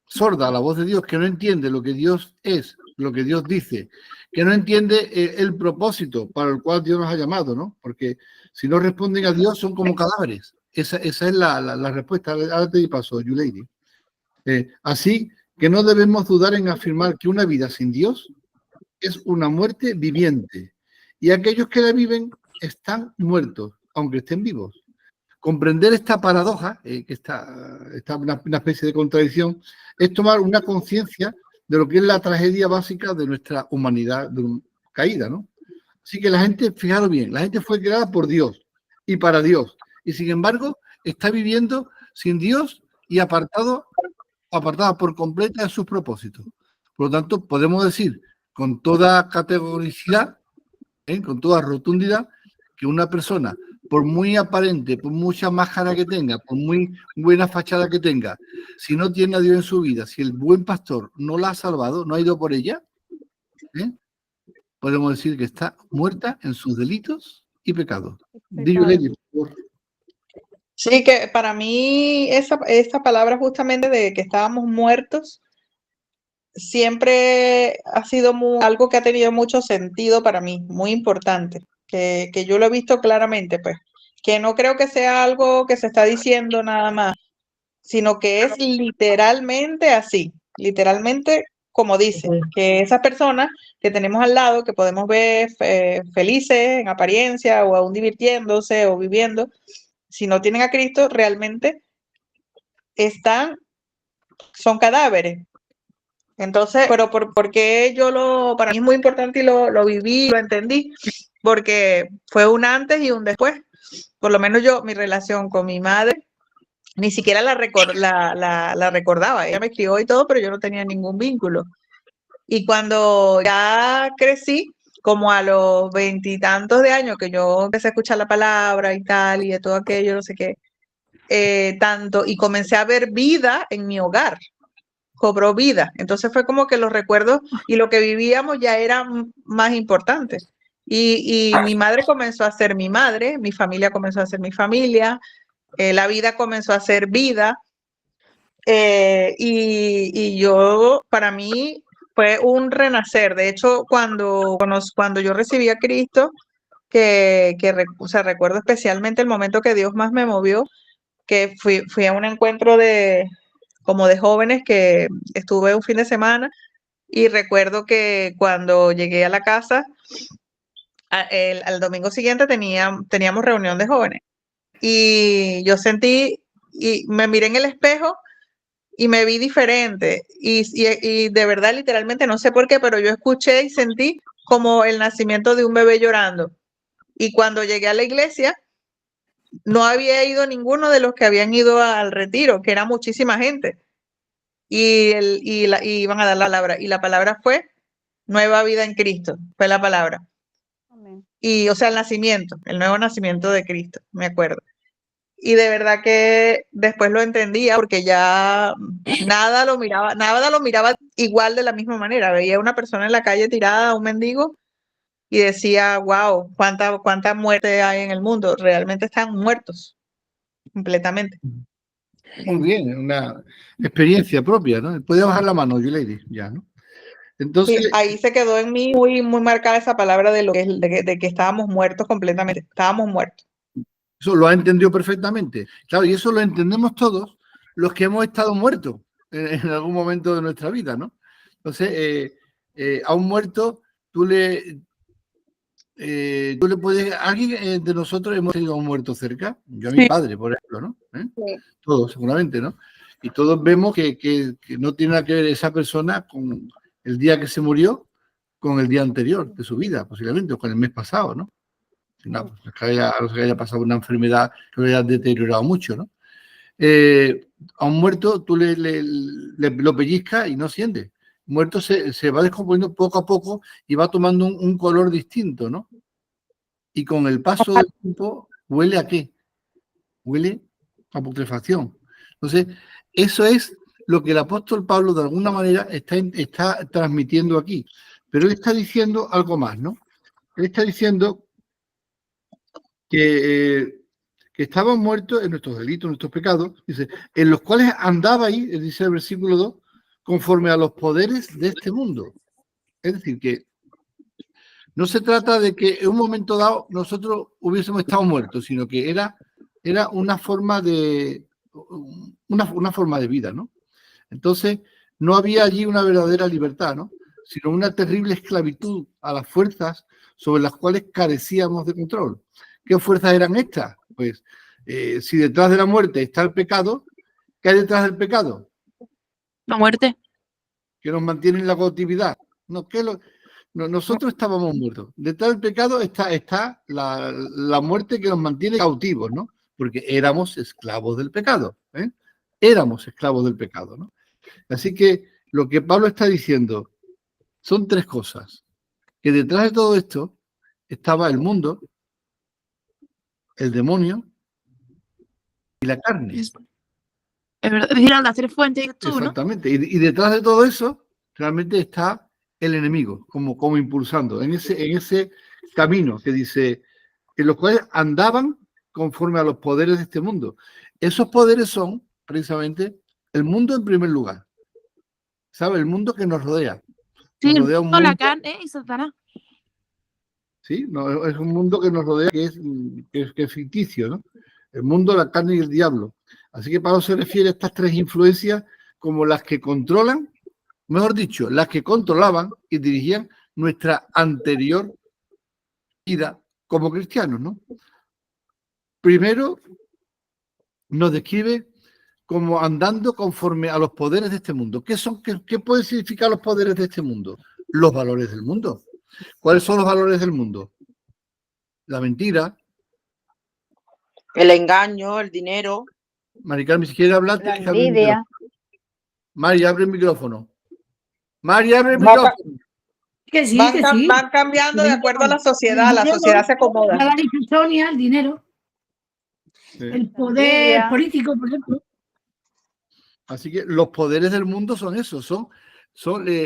sorda a la voz de Dios, que no entiende lo que Dios es, lo que Dios dice, que no entiende el propósito para el cual Dios nos ha llamado, ¿no? Porque si no responden a Dios son como cadáveres. Esa es la respuesta. Ahora te paso, Yulady. Así que no debemos dudar en afirmar que una vida sin Dios es una muerte viviente y aquellos que la viven están muertos, aunque estén vivos. Comprender esta paradoja, que está una especie de contradicción, es tomar una conciencia de lo que es la tragedia básica de nuestra humanidad caída, ¿no? Así que la gente, fijaros bien, la gente fue creada por Dios y para Dios, y sin embargo está viviendo sin Dios y apartada por completa de sus propósitos. Por lo tanto, podemos decir con toda categoricidad, con toda rotundidad, que una persona, por muy aparente, por mucha máscara que tenga, por muy buena fachada que tenga, si no tiene a Dios en su vida, si el buen pastor no la ha salvado, no ha ido por ella, podemos decir que está muerta en sus delitos y pecados. Sí, que para mí esa palabra justamente de que estábamos muertos siempre ha sido algo que ha tenido mucho sentido para mí, muy importante, que yo lo he visto claramente, pues, que no creo que sea algo que se está diciendo nada más, sino que es literalmente así, literalmente como dice, que esas personas que tenemos al lado, que podemos ver felices en apariencia o aún divirtiéndose o viviendo, si no tienen a Cristo, realmente son cadáveres. Entonces, pero ¿por qué para mí es muy importante y lo viví, lo entendí? Porque fue un antes y un después. Por lo menos mi relación con mi madre, ni siquiera la recordaba. Ella me crió y todo, pero yo no tenía ningún vínculo. Y cuando ya crecí, como a los 20 y tantos de años, que yo empecé a escuchar la palabra y tal, y de todo aquello, no sé qué, y comencé a ver vida en mi hogar. Cobró vida. Entonces fue como que los recuerdos y lo que vivíamos ya eran más importantes. Y mi madre comenzó a ser mi madre, mi familia comenzó a ser mi familia, la vida comenzó a ser vida. Y yo, para mí, fue un renacer. De hecho, cuando yo recibí a Cristo, o sea, recuerdo especialmente el momento que Dios más me movió, que fui a un encuentro como de jóvenes que estuve un fin de semana, y recuerdo que cuando llegué a la casa, al domingo siguiente teníamos reunión de jóvenes, y yo sentí, y me miré en el espejo y me vi diferente, y de verdad, literalmente, no sé por qué, pero yo escuché y sentí como el nacimiento de un bebé llorando. Y cuando llegué a la iglesia, no había ido ninguno de los que habían ido al retiro, que era muchísima gente. Y iban a dar la palabra. Y la palabra fue nueva vida en Cristo. Fue la palabra. Amén. Y, o sea, el nuevo nacimiento de Cristo, me acuerdo. Y de verdad que después lo entendía, porque ya nada lo miraba igual, de la misma manera. Veía a una persona en la calle tirada, un mendigo, y decía, wow, cuánta muerte hay en el mundo. Realmente están muertos completamente. Muy bien, una experiencia propia, ¿no? Puede bajar la mano, Yulady, ya, ¿no? Entonces, Sí, ahí se quedó en mí muy, muy marcada esa palabra de que estábamos muertos completamente. Estábamos muertos. eso lo ha entendido perfectamente. Claro, y eso lo entendemos todos los que hemos estado muertos en algún momento de nuestra vida, ¿no? Entonces, a un muerto, tú le puedes... ¿Alguien de nosotros hemos tenido a un muerto cerca? Yo a mi padre, por ejemplo, ¿no? Sí. Todos, seguramente, ¿no? Y todos vemos que no tiene nada que ver esa persona con el día que se murió, con el día anterior de su vida, posiblemente, o con el mes pasado, ¿no? No, pues que haya pasado una enfermedad que lo haya deteriorado mucho, ¿no? A un muerto tú lo pellizcas y no siente. Muerto se va descomponiendo poco a poco y va tomando un color distinto, ¿no? Y con el paso del tiempo, ¿huele a qué? Huele a putrefacción. Entonces, eso es lo que el apóstol Pablo de alguna manera está transmitiendo aquí. Pero él está diciendo algo más, ¿no? Él está diciendo que estaban muertos en nuestros delitos, en nuestros pecados, dice, en los cuales andabais, dice el versículo 2, conforme a los poderes de este mundo. Es decir, que no se trata de que en un momento dado nosotros hubiésemos estado muertos, sino que era una forma de vida, ¿no? Entonces, no había allí una verdadera libertad, ¿no? Sino una terrible esclavitud a las fuerzas sobre las cuales carecíamos de control. ¿Qué fuerzas eran estas? Pues, si detrás de la muerte está el pecado, ¿qué hay detrás del pecado? La muerte. Que nos mantiene en la cautividad. Nosotros estábamos muertos. Detrás del pecado está la muerte que nos mantiene cautivos, ¿no? Porque éramos esclavos del pecado, ¿eh? Éramos esclavos del pecado, ¿no? Así que lo que Pablo está diciendo son tres cosas. Que detrás de todo esto estaba el mundo, el demonio y la carne. Es verdad, es decir, las tres fuentes y tú, ¿no? Exactamente. Y detrás de todo eso realmente está el enemigo, como impulsando en ese camino que dice, en los cuales andaban conforme a los poderes de este mundo. Esos poderes son precisamente el mundo en primer lugar. ¿Sabe? El mundo que nos rodea. Sí, Nos rodea un mundo, la carne y Satanás. ¿sí? No, es un mundo que nos rodea que es ficticio, ¿no? El mundo, la carne y el diablo. Así que Pablo se refiere a estas tres influencias como las que controlan, mejor dicho, las que controlaban y dirigían nuestra anterior vida como cristianos, ¿no? Primero nos describe como andando conforme a los poderes de este mundo. ¿Qué pueden significar los poderes de este mundo? Los valores del mundo. ¿Cuáles son los valores del mundo? La mentira. El engaño, el dinero. Mari Carmen, si quieres hablar, La tienes que abrir el envidia. micrófono. Mari, abre el micrófono. Mari, abre el micrófono. Que sí, Van, que cam- sí. van cambiando de acuerdo a la El sociedad dinero, se acomoda. ya la dicho Sonia, el dinero, Sí. el poder Envidia. político, por ejemplo. Así que los poderes del mundo son eso, son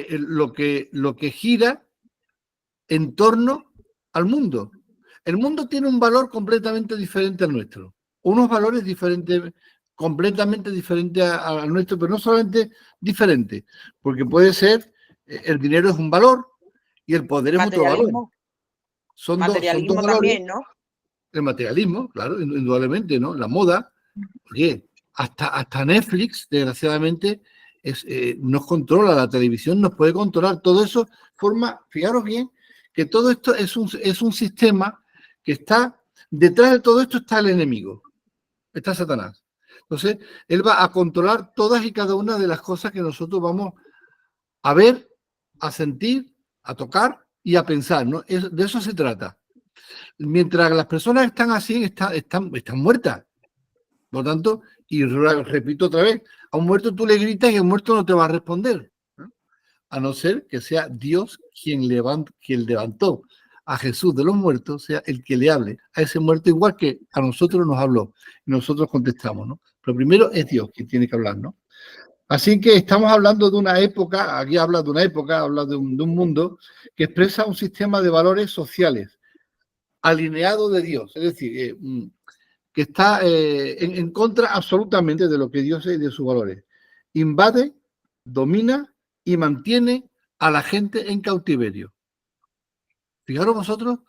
lo que gira en torno al mundo. El mundo tiene un valor completamente diferente al nuestro, unos valores diferentes completamente diferente al nuestro, pero no solamente diferente, porque puede ser, el dinero es un valor y el poder es otro valor. Materialismo. Son Materialismo dos valores. también, ¿no? El materialismo, claro, indudablemente, ¿no? La moda. Oye, hasta Netflix, desgraciadamente, nos controla, la televisión nos puede controlar. Todo eso fijaros bien, que todo esto es un sistema que está, detrás de todo esto está el enemigo, está Satanás. Entonces, él va a controlar todas y cada una de las cosas que nosotros vamos a ver, a sentir, a tocar y a pensar, ¿no? De eso se trata. Mientras las personas están así, están muertas. Por lo tanto, y repito otra vez, a un muerto tú le gritas y el muerto no te va a responder, ¿no? A no ser que sea Dios quien levantó a Jesús de los muertos, sea el que le hable a ese muerto, igual que a nosotros nos habló y nosotros contestamos, ¿no? Pero primero es Dios quien tiene que hablar, ¿no? Así que estamos hablando de una época, aquí habla de una época, habla de un mundo que expresa un sistema de valores sociales alineado de Dios, es decir, que está en contra absolutamente de lo que Dios es y de sus valores. Invade, domina y mantiene a la gente en cautiverio. Fijaros vosotros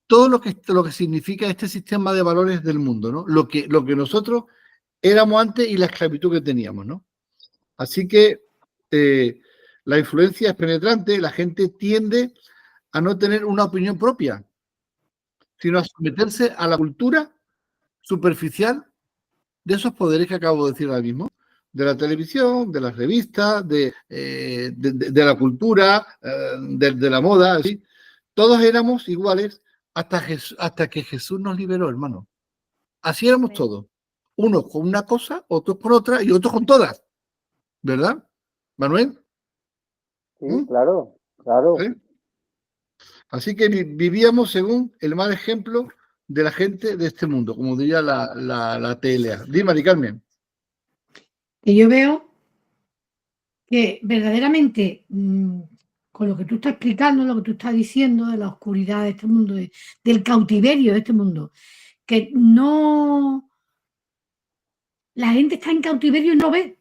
todo lo que significa este sistema de valores del mundo, ¿no? Lo que nosotros éramos antes y la esclavitud que teníamos, ¿no? Así que la influencia es penetrante, la gente tiende a no tener una opinión propia, sino a someterse a la cultura superficial de esos poderes que acabo de decir ahora mismo, de la televisión, de las revistas, de la cultura, de la moda, ¿sí? Todos éramos iguales hasta que Jesús nos liberó, hermano. Así éramos todos. Unos con una cosa, otros con otra y otros con todas. ¿Verdad, Manuel? Sí, claro, claro. ¿Sí? Así que vivíamos según el mal ejemplo de la gente de este mundo, como diría la TLA. Dime, Mari Carmen. Que yo veo que verdaderamente, con lo que tú estás explicando, lo que tú estás diciendo de la oscuridad de este mundo, del cautiverio de este mundo, que no, la gente está en cautiverio y no ve.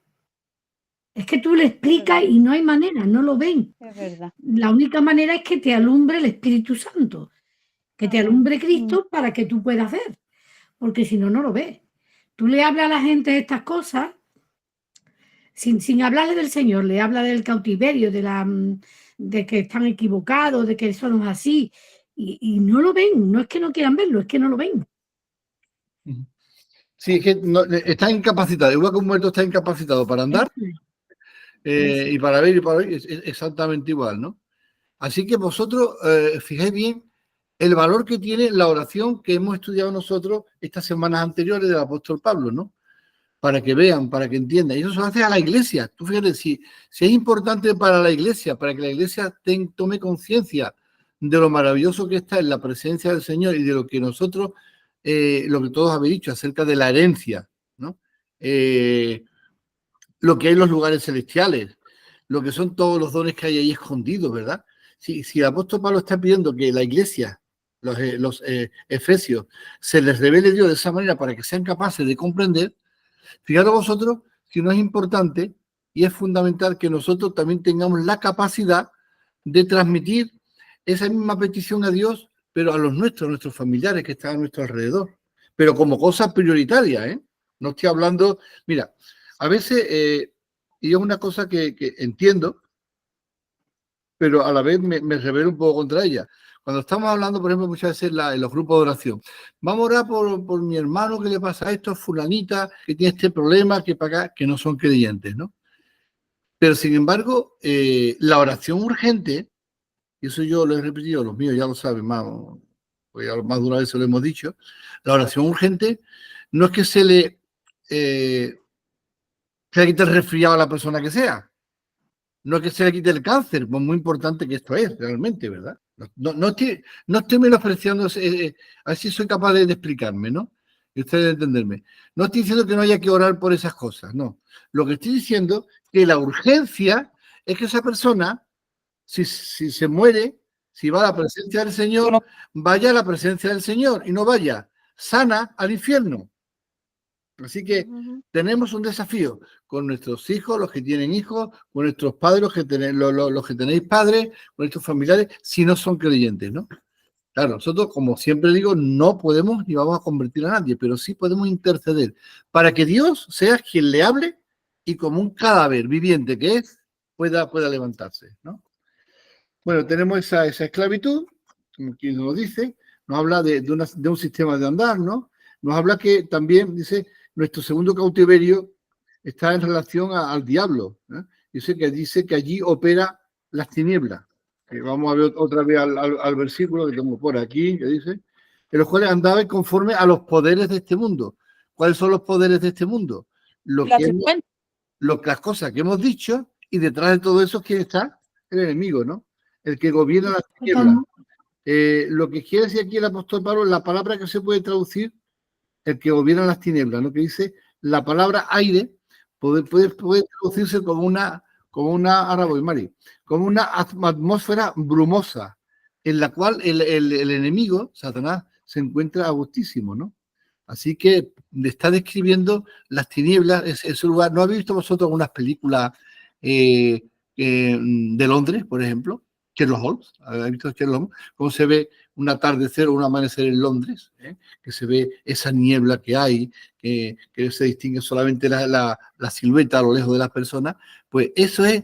Es que tú le explicas y no hay manera, no lo ven. Es verdad. La única manera es que te alumbre el Espíritu Santo, que te alumbre Cristo para que tú puedas ver, porque si no, no lo ves. Tú le hablas a la gente de estas cosas, sin hablarle del Señor, le habla del cautiverio, de que están equivocados, de que eso no es así, y no lo ven, no es que no quieran verlo, es que no lo ven. Sí, es que está incapacitado, igual que un muerto está incapacitado para andar y para ver y para oír, es exactamente igual, ¿no? Así que vosotros fijáis bien el valor que tiene la oración que hemos estudiado nosotros estas semanas anteriores del apóstol Pablo, ¿no? Para que vean, para que entiendan. Y eso se hace a la iglesia. Tú fíjate, si es importante para la iglesia, para que la iglesia tome conciencia de lo maravilloso que está en la presencia del Señor y de lo que nosotros, lo que todos habéis dicho acerca de la herencia, ¿no? Lo que hay en los lugares celestiales, lo que son todos los dones que hay ahí escondidos, ¿verdad? Si el apóstol Pablo está pidiendo que la iglesia, los efesios, se les revele Dios de esa manera para que sean capaces de comprender, fijaros vosotros si no es importante y es fundamental que nosotros también tengamos la capacidad de transmitir esa misma petición a Dios, pero a nuestros familiares que están a nuestro alrededor, pero como cosa prioritaria, ¿eh? No estoy hablando, mira, a veces, y es una cosa que entiendo, pero a la vez me rebelo un poco contra ella. Cuando estamos hablando, por ejemplo, muchas veces en los grupos de oración, vamos a orar por mi hermano que le pasa esto, fulanita, que tiene este problema, que para acá, que no son creyentes, ¿no? Pero sin embargo, la oración urgente, y eso yo lo he repetido, los míos ya lo saben, pues ya más de una vez se lo hemos dicho, la oración urgente no es que se le quite el resfriado a la persona que sea, no es que se le quite el cáncer, pues muy importante que esto es realmente, ¿verdad? No estoy menospreciando, a ver si soy capaz de explicarme, ¿no? Y ustedes de entenderme. No estoy diciendo que no haya que orar por esas cosas, no. Lo que estoy diciendo es que la urgencia es que esa persona, si se muere, si va a la presencia del Señor, vaya a la presencia del Señor y no vaya sana al infierno. Así que tenemos un desafío con nuestros hijos, los que tienen hijos, con nuestros padres, los que tenéis padres, con nuestros familiares, si no son creyentes, ¿no? Claro, nosotros, como siempre digo, no podemos ni vamos a convertir a nadie, pero sí podemos interceder para que Dios sea quien le hable y como un cadáver viviente que es, pueda levantarse, ¿no? Bueno, tenemos esa esclavitud, como quien nos dice, nos habla de un sistema de andar, ¿no? Nos habla que también, dice, nuestro segundo cautiverio está en relación al diablo, ¿eh? Dice que allí opera las tinieblas. Vamos a ver otra vez al versículo que tengo por aquí, que dice, en los cuales andabais conforme a los poderes de este mundo. ¿Cuáles son los poderes de este mundo? Las cosas que hemos dicho, y detrás de todo eso, ¿quién está? El enemigo, ¿no? El que gobierna las tinieblas. Lo que quiere decir aquí el apóstol Pablo, la palabra que se puede traducir, el que gobierna las tinieblas, ¿no? Que dice, la palabra aire puede traducirse como una ahora voy, Mari, como una atmósfera brumosa, en la cual el enemigo, Satanás, se encuentra a gustísimo, ¿no? Así que le está describiendo las tinieblas, ese lugar. ¿No habéis visto vosotros algunas películas de Londres, por ejemplo? Sherlock Holmes, ¿habéis visto Sherlock Holmes? Cómo se ve un atardecer o un amanecer en Londres, que se ve esa niebla que hay, que se distingue solamente la silueta a lo lejos de las personas. Pues eso es,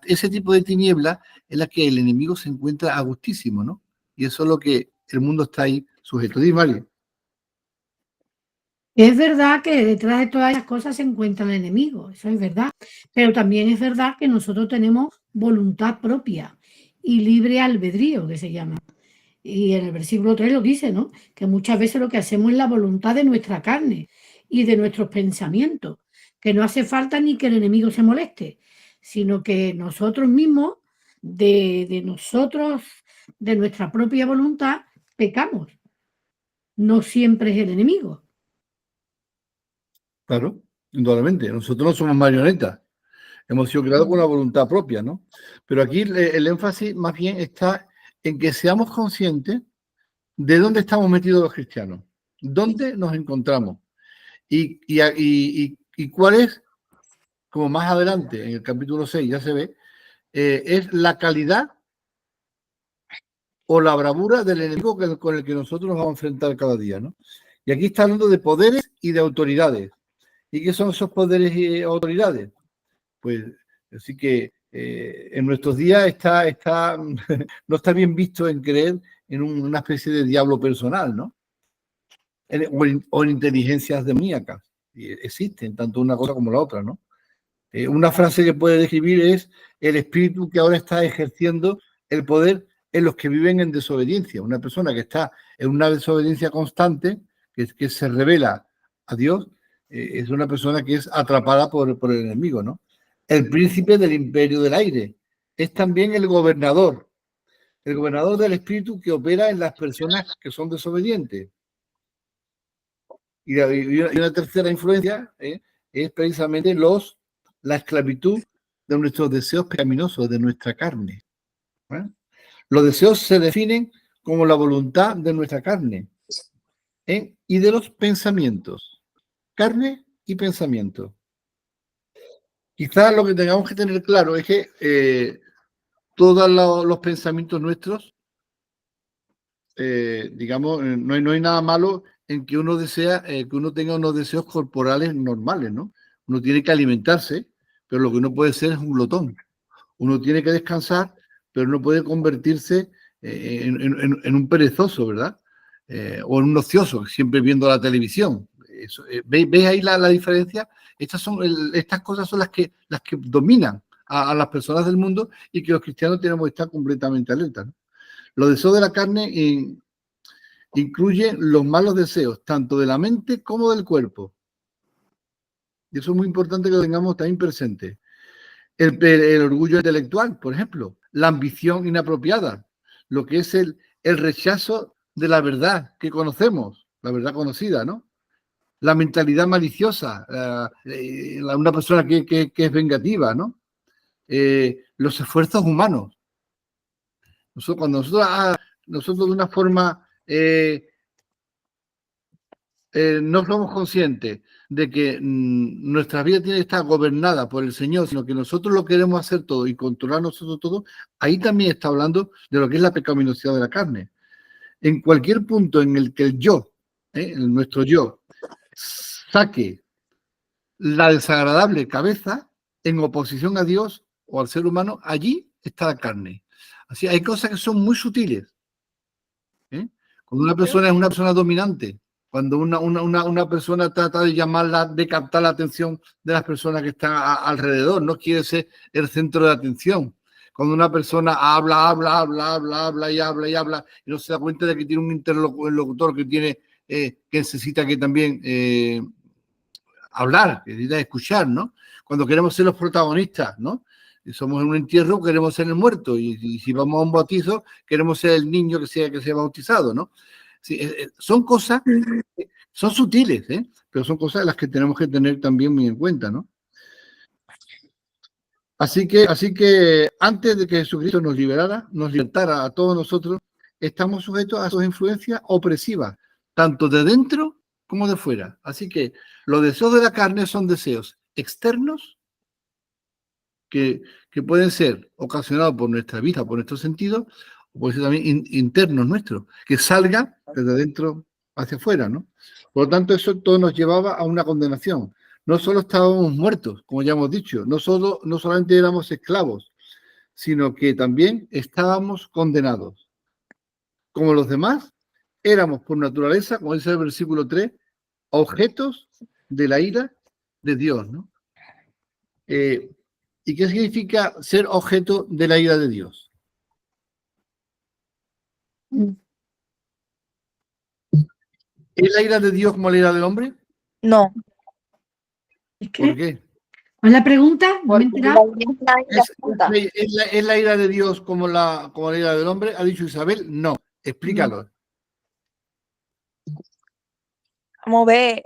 ese tipo de tiniebla en la que el enemigo se encuentra a gustísimo, ¿no? Y eso es lo que el mundo está ahí sujeto. Dime, María. Es verdad que detrás de todas las cosas se encuentra el enemigo, eso es verdad, pero también es verdad que nosotros tenemos voluntad propia y libre albedrío, que se llama. Y en el versículo 3 lo dice, ¿no? Que muchas veces lo que hacemos es la voluntad de nuestra carne y de nuestros pensamientos, que no hace falta ni que el enemigo se moleste, sino que nosotros mismos, de nosotros, de nuestra propia voluntad, pecamos. No siempre es el enemigo. Claro, indudablemente. Nosotros no somos marionetas. Hemos sido creados con una voluntad propia, ¿no? Pero aquí el énfasis más bien está en que seamos conscientes de dónde estamos metidos los cristianos, dónde nos encontramos y cuál es, como más adelante en el capítulo 6 ya se ve, es la calidad o la bravura del enemigo con el que nosotros nos vamos a enfrentar cada día, ¿no? Y aquí está hablando de poderes y de autoridades. ¿Y qué son esos poderes y autoridades? Pues así que en nuestros días no está bien visto en creer en una especie de diablo personal, ¿no? O en inteligencias demoníacas. Existen tanto una cosa como la otra, ¿no? Una frase que puede describir es el espíritu que ahora está ejerciendo el poder en los que viven en desobediencia. Una persona que está en una desobediencia constante, que se revela a Dios, es una persona que es atrapada por el enemigo, ¿no? El príncipe del imperio del aire es también el gobernador del espíritu que opera en las personas que son desobedientes. Y una tercera influencia es precisamente la esclavitud de nuestros deseos pecaminosos, de nuestra carne. Los deseos se definen como la voluntad de nuestra carne y de los pensamientos. Carne y pensamiento. Quizás lo que tengamos que tener claro es que todos los pensamientos nuestros, digamos, no hay nada malo en que uno desea, que uno tenga unos deseos corporales normales, ¿no? Uno tiene que alimentarse, pero lo que no puede ser es un glotón. Uno tiene que descansar, pero no puede convertirse en un perezoso, ¿verdad? O en un ocioso, siempre viendo la televisión. ¿Veis ahí la diferencia? Estas cosas son las que dominan a las personas del mundo y que los cristianos tenemos que estar completamente alertas, ¿no? Los deseos de la carne incluyen los malos deseos, tanto de la mente como del cuerpo. Y eso es muy importante que lo tengamos también presente. El orgullo intelectual, por ejemplo, la ambición inapropiada, lo que es el rechazo de la verdad que conocemos, la verdad conocida, ¿no? La mentalidad maliciosa, una persona que es vengativa, ¿no? Los esfuerzos humanos. Cuando nosotros de una forma no somos conscientes de que nuestra vida tiene que estar gobernada por el Señor, sino que nosotros lo queremos hacer todo y controlar nosotros todo, ahí también está hablando de lo que es la pecaminosidad de la carne. En cualquier punto en el que el yo, nuestro yo, saque la desagradable cabeza en oposición a Dios o al ser humano, allí está la carne. Así, hay cosas que son muy sutiles. Cuando una persona es una persona dominante, cuando una persona trata de llamarla, de captar la atención de las personas que están alrededor, no quiere ser el centro de atención. Cuando una persona habla y no se da cuenta de que tiene un interlocutor que tiene que necesita que también hablar, que necesita escuchar, ¿no? Cuando queremos ser los protagonistas, ¿no? Si somos en un entierro, queremos ser el muerto, y si vamos a un bautizo, queremos ser el niño que sea bautizado, ¿no? Sí, son cosas, son sutiles, pero son cosas de las que tenemos que tener también muy en cuenta, ¿no? Así que antes de que Jesucristo nos libertara a todos nosotros, estamos sujetos a sus influencias opresivas, tanto de dentro como de fuera. Así que los deseos de la carne son deseos externos que pueden ser ocasionados por nuestra vista, por nuestros sentidos, o pueden ser también internos nuestros, que salgan desde dentro hacia afuera, ¿no? Por lo tanto, eso todo nos llevaba a una condenación. No solo estábamos muertos, como ya hemos dicho, no solamente éramos esclavos, sino que también estábamos condenados. Como los demás, éramos por naturaleza, como dice el versículo 3, objetos de la ira de Dios, ¿no? ¿Y qué significa ser objeto de la ira de Dios? ¿Es la ira de Dios como la ira del hombre? No. ¿Por qué? ¿Cuál es la pregunta? No me he enterado. ¿Es la ira de Dios como la ira del hombre? Ha dicho Isabel, no. Explícalo. Vamos a ver.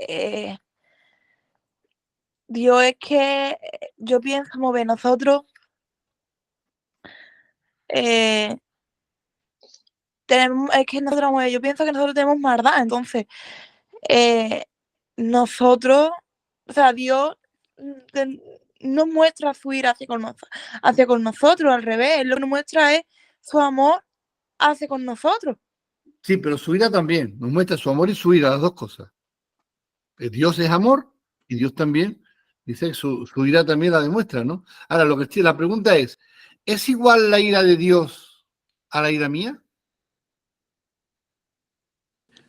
Dios es que yo pienso, vamos a ver, nosotros tenemos, es que nosotros, vamos a ver, yo pienso que nosotros tenemos maldad, entonces nosotros, o sea, Dios no muestra su ira hacia con nosotros, al revés, lo que nos muestra es su amor hacia con nosotros. Sí, pero su ira también, nos muestra su amor y su ira, las dos cosas. Dios es amor y Dios también dice que su ira también la demuestra, ¿no? Ahora, la pregunta es igual la ira de Dios a la ira mía?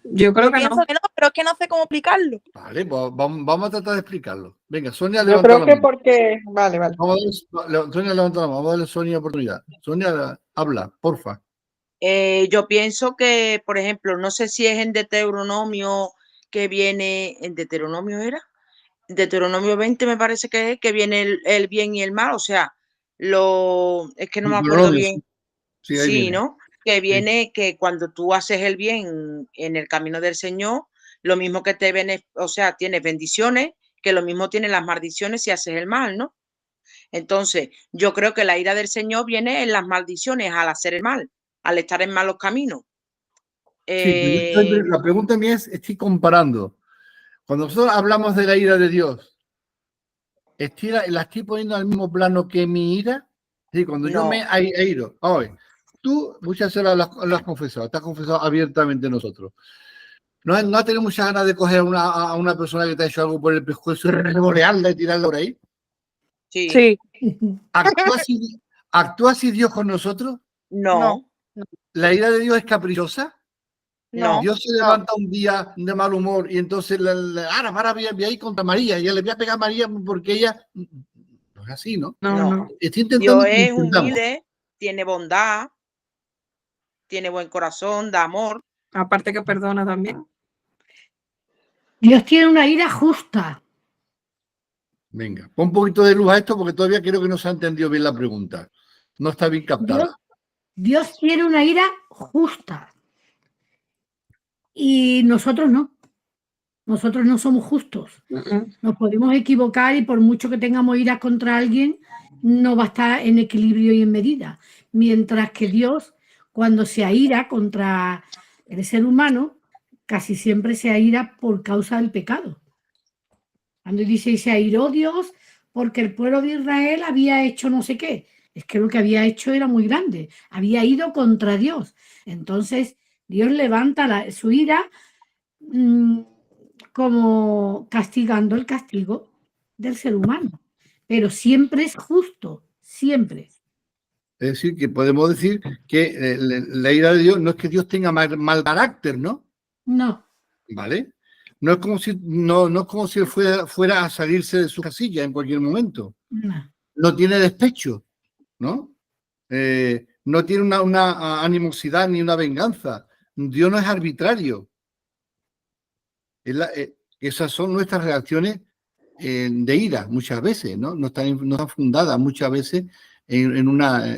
Yo creo que pienso no. que no, pero es que no sé cómo explicarlo. Vale, pues vamos a tratar de explicarlo. Venga, Sonia, Yo levanta creo la que mano. porque... Vale. Sonia, levanta la mano. Vamos a darle a Sonia oportunidad. Sonia, habla, porfa. Yo pienso que, por ejemplo, no sé si es en Deuteronomio que viene, ¿en Deuteronomio era? En Deuteronomio 20 me parece que viene el bien y el mal, o sea, es que no me acuerdo bien. Sí, Sí, viene. ¿no? Que viene que cuando tú haces el bien en el camino del Señor, lo mismo que o sea, tienes bendiciones, que lo mismo tienen las maldiciones si haces el mal, ¿no? Entonces, yo creo que la ira del Señor viene en las maldiciones al hacer el mal, al estar en malos caminos. Sí, pero la pregunta mía estoy comparando. Cuando nosotros hablamos de la ira de Dios, ¿la estoy poniendo al mismo plano que mi ira? Sí, cuando yo me airo. Tú muchas veces lo has confesado, te has confesado abiertamente nosotros. ¿No has tenido muchas ganas de coger a una persona que te ha hecho algo por el pescuezo y revolearla y tirarla por ahí? Sí. ¿Actúa así Dios con nosotros? No. ¿La ira de Dios es caprichosa? No. Dios se levanta un día de mal humor y entonces ahora voy a ir contra María, ya le voy a pegar a María porque ella... No es así, ¿no? No. Estoy intentando... Dios es humilde, tiene bondad, tiene buen corazón, da amor. Aparte que perdona también. Dios tiene una ira justa. Venga, pon un poquito de luz a esto porque todavía creo que no se ha entendido bien la pregunta. No está bien captada. Dios tiene una ira justa. Y nosotros no. Nosotros no somos justos. Nos podemos equivocar y por mucho que tengamos ira contra alguien, no va a estar en equilibrio y en medida. Mientras que Dios, cuando se aira contra el ser humano, casi siempre se aira por causa del pecado. Cuando dice, y se airó Dios porque el pueblo de Israel había hecho no sé qué. Es que lo que había hecho era muy grande. Había ido contra Dios. Entonces, Dios levanta su ira como castigando el castigo del ser humano. Pero siempre es justo, siempre. Es decir, que podemos decir que la ira de Dios no es que Dios tenga mal carácter, ¿no? No. ¿Vale? No es como si, no es como si él fuera a salirse de su casilla en cualquier momento. No. No tiene despecho, ¿no? No tiene una animosidad ni una venganza. Dios no es arbitrario. Esas son nuestras reacciones de ira muchas veces, ¿no? No están fundadas muchas veces en una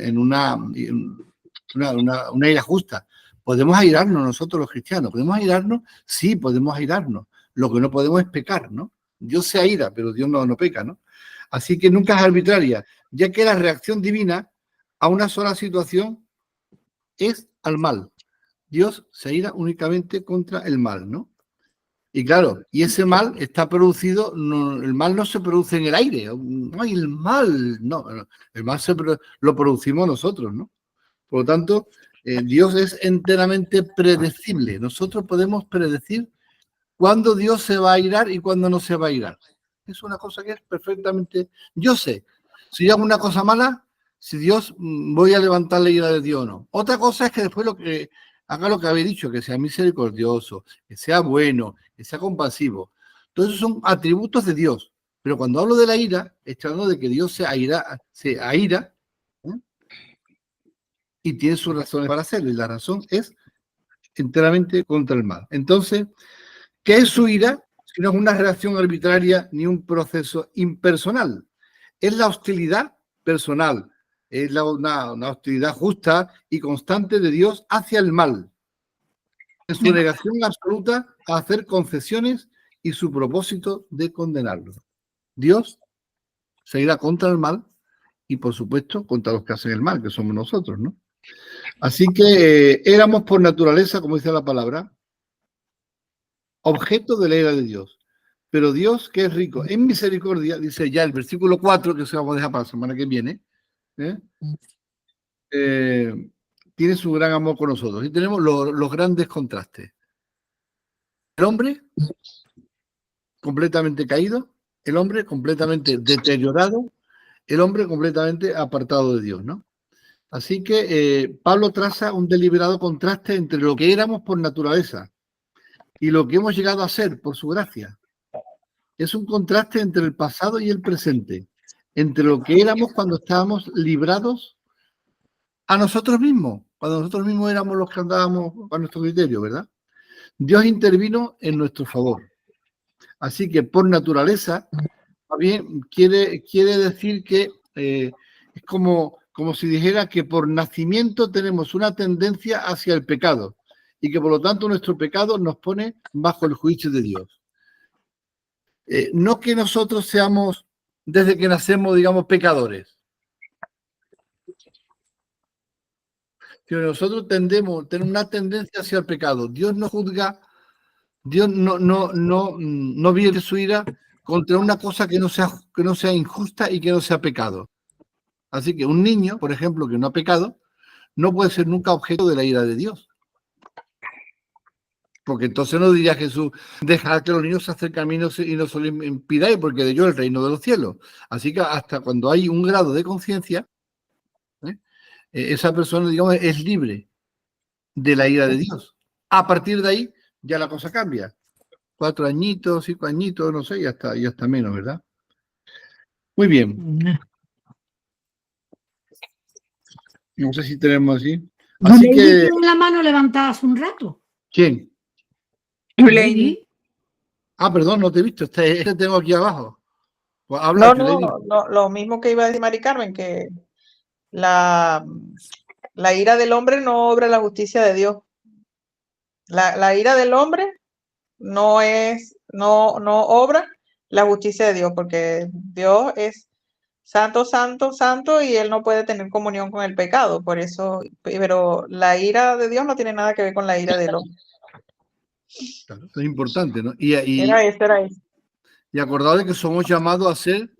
ira justa. ¿Podemos airarnos nosotros los cristianos? ¿Podemos airarnos? Sí, podemos airarnos. Lo que no podemos es pecar, ¿no? Dios se aira, pero Dios no peca, ¿no? Así que nunca es arbitraria, ya que la reacción divina a una sola situación es al mal. Dios se aira únicamente contra el mal, ¿no? Y claro, y ese mal está producido, el mal no se produce en el aire. ¡Ay, el mal! No, el mal lo producimos nosotros, ¿no? Por lo tanto, Dios es enteramente predecible. Nosotros podemos predecir cuándo Dios se va a irar y cuándo no se va a irar. Es una cosa que es perfectamente... Yo sé, si yo hago una cosa mala, si Dios voy a levantar la ira de Dios o no. Otra cosa es que después haga lo que habéis dicho, que sea misericordioso, que sea bueno, que sea compasivo. Todos esos son atributos de Dios. Pero cuando hablo de la ira, estoy hablando de que Dios se aira, y tiene sus razones para hacerlo. Y la razón es enteramente contra el mal. Entonces, ¿qué es su ira? Si no es una reacción arbitraria ni un proceso impersonal. Es la hostilidad personal. Es una hostilidad justa y constante de Dios hacia el mal. En su negación absoluta a hacer concesiones y su propósito de condenarlo. Dios se irá contra el mal y, por supuesto, contra los que hacen el mal, que somos nosotros, ¿no? Así que éramos por naturaleza, como dice la palabra, objeto de la ira de Dios. Pero Dios, que es rico en misericordia, dice ya el versículo 4, que se vamos a dejar para la semana que viene, tiene su gran amor con nosotros. Y tenemos los grandes contrastes. El hombre completamente caído, el hombre completamente deteriorado, el hombre completamente apartado de Dios, ¿no? Así que Pablo traza un deliberado contraste entre lo que éramos por naturaleza y lo que hemos llegado a ser por su gracia. Es un contraste entre el pasado y el presente, entre lo que éramos cuando estábamos librados a nosotros mismos, cuando nosotros mismos éramos los que andábamos a nuestro criterio, ¿verdad? Dios intervino en nuestro favor. Así que por naturaleza, también quiere decir que es como si dijera que por nacimiento tenemos una tendencia hacia el pecado y que por lo tanto nuestro pecado nos pone bajo el juicio de Dios. No que nosotros seamos, desde que nacemos, digamos, pecadores. Sino que nosotros tenemos una tendencia hacia el pecado. Dios no juzga, Dios no vierte su ira contra una cosa que no sea injusta y que no sea pecado. Así que un niño, por ejemplo, que no ha pecado, no puede ser nunca objeto de la ira de Dios. Porque entonces no diría Jesús, dejad que los niños se acerquen a mí y no se lo impidáis, porque de yo el reino de los cielos. Así que hasta cuando hay un grado de conciencia, esa persona, digamos, es libre de la ira de Dios. A partir de ahí, ya la cosa cambia. 4 añitos, 5 añitos, no sé, ya está menos, ¿verdad? Muy bien. No sé si tenemos así. Así que... la mano levantada hace un rato. ¿Quién? Lady. Ah, perdón, no te he visto. Este tengo aquí abajo. Pues habla, no, lo mismo que iba a decir Mari Carmen, que la ira del hombre no obra la justicia de Dios. La ira del hombre no obra la justicia de Dios, porque Dios es santo, santo, santo, y él no puede tener comunión con el pecado. Por eso, pero la ira de Dios no tiene nada que ver con la ira del hombre. Claro, es importante, ¿no? Era eso. Y acordaos de que somos llamados a ser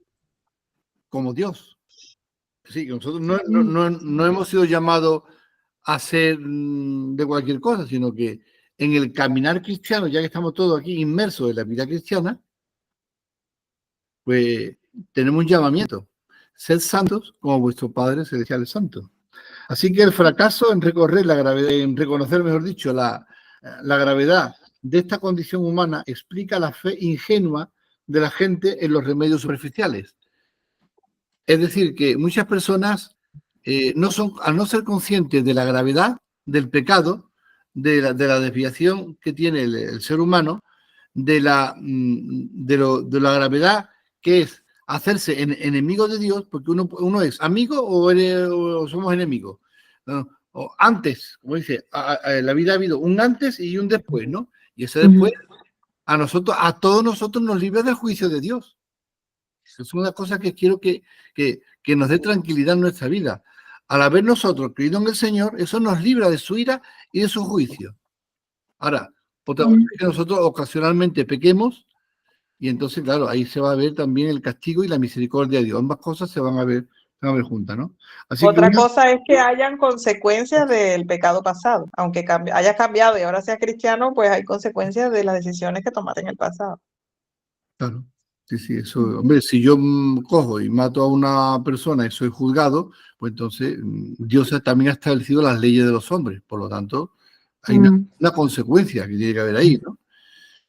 como Dios. Sí, que nosotros no hemos sido llamados a ser de cualquier cosa, sino que en el caminar cristiano, ya que estamos todos aquí inmersos en la vida cristiana, pues tenemos un llamamiento. Sed santos como vuestro Padre Celestial es santo. Así que el fracaso en recorrer la gravedad, en reconocer, mejor dicho, la gravedad de esta condición humana explica la fe ingenua de la gente en los remedios superficiales. Es decir, que muchas personas al no ser conscientes de la gravedad del pecado, de la desviación que tiene el ser humano, de la gravedad que es hacerse enemigo de Dios, porque uno es amigo o somos enemigos. ¿No? O antes, como dice, la vida ha habido un antes y un después, ¿no? Y ese después a todos nosotros nos libra del juicio de Dios. Es una cosa que quiero que nos dé tranquilidad en nuestra vida. Al haber nosotros creído en el Señor, eso nos libra de su ira y de su juicio. Ahora, otra cosa es que nosotros ocasionalmente pequemos y entonces, claro, ahí se va a ver también el castigo y la misericordia de Dios. Ambas cosas se van a ver juntas, ¿no? Así Otra que cosa es que hayan consecuencias del pecado pasado. Aunque hayas cambiado y ahora seas cristiano, pues hay consecuencias de las decisiones que tomaste en el pasado. Claro, sí, eso. Hombre, si yo cojo y mato a una persona y soy juzgado, pues entonces Dios también ha establecido las leyes de los hombres. Por lo tanto, hay una consecuencia que tiene que haber ahí, ¿no?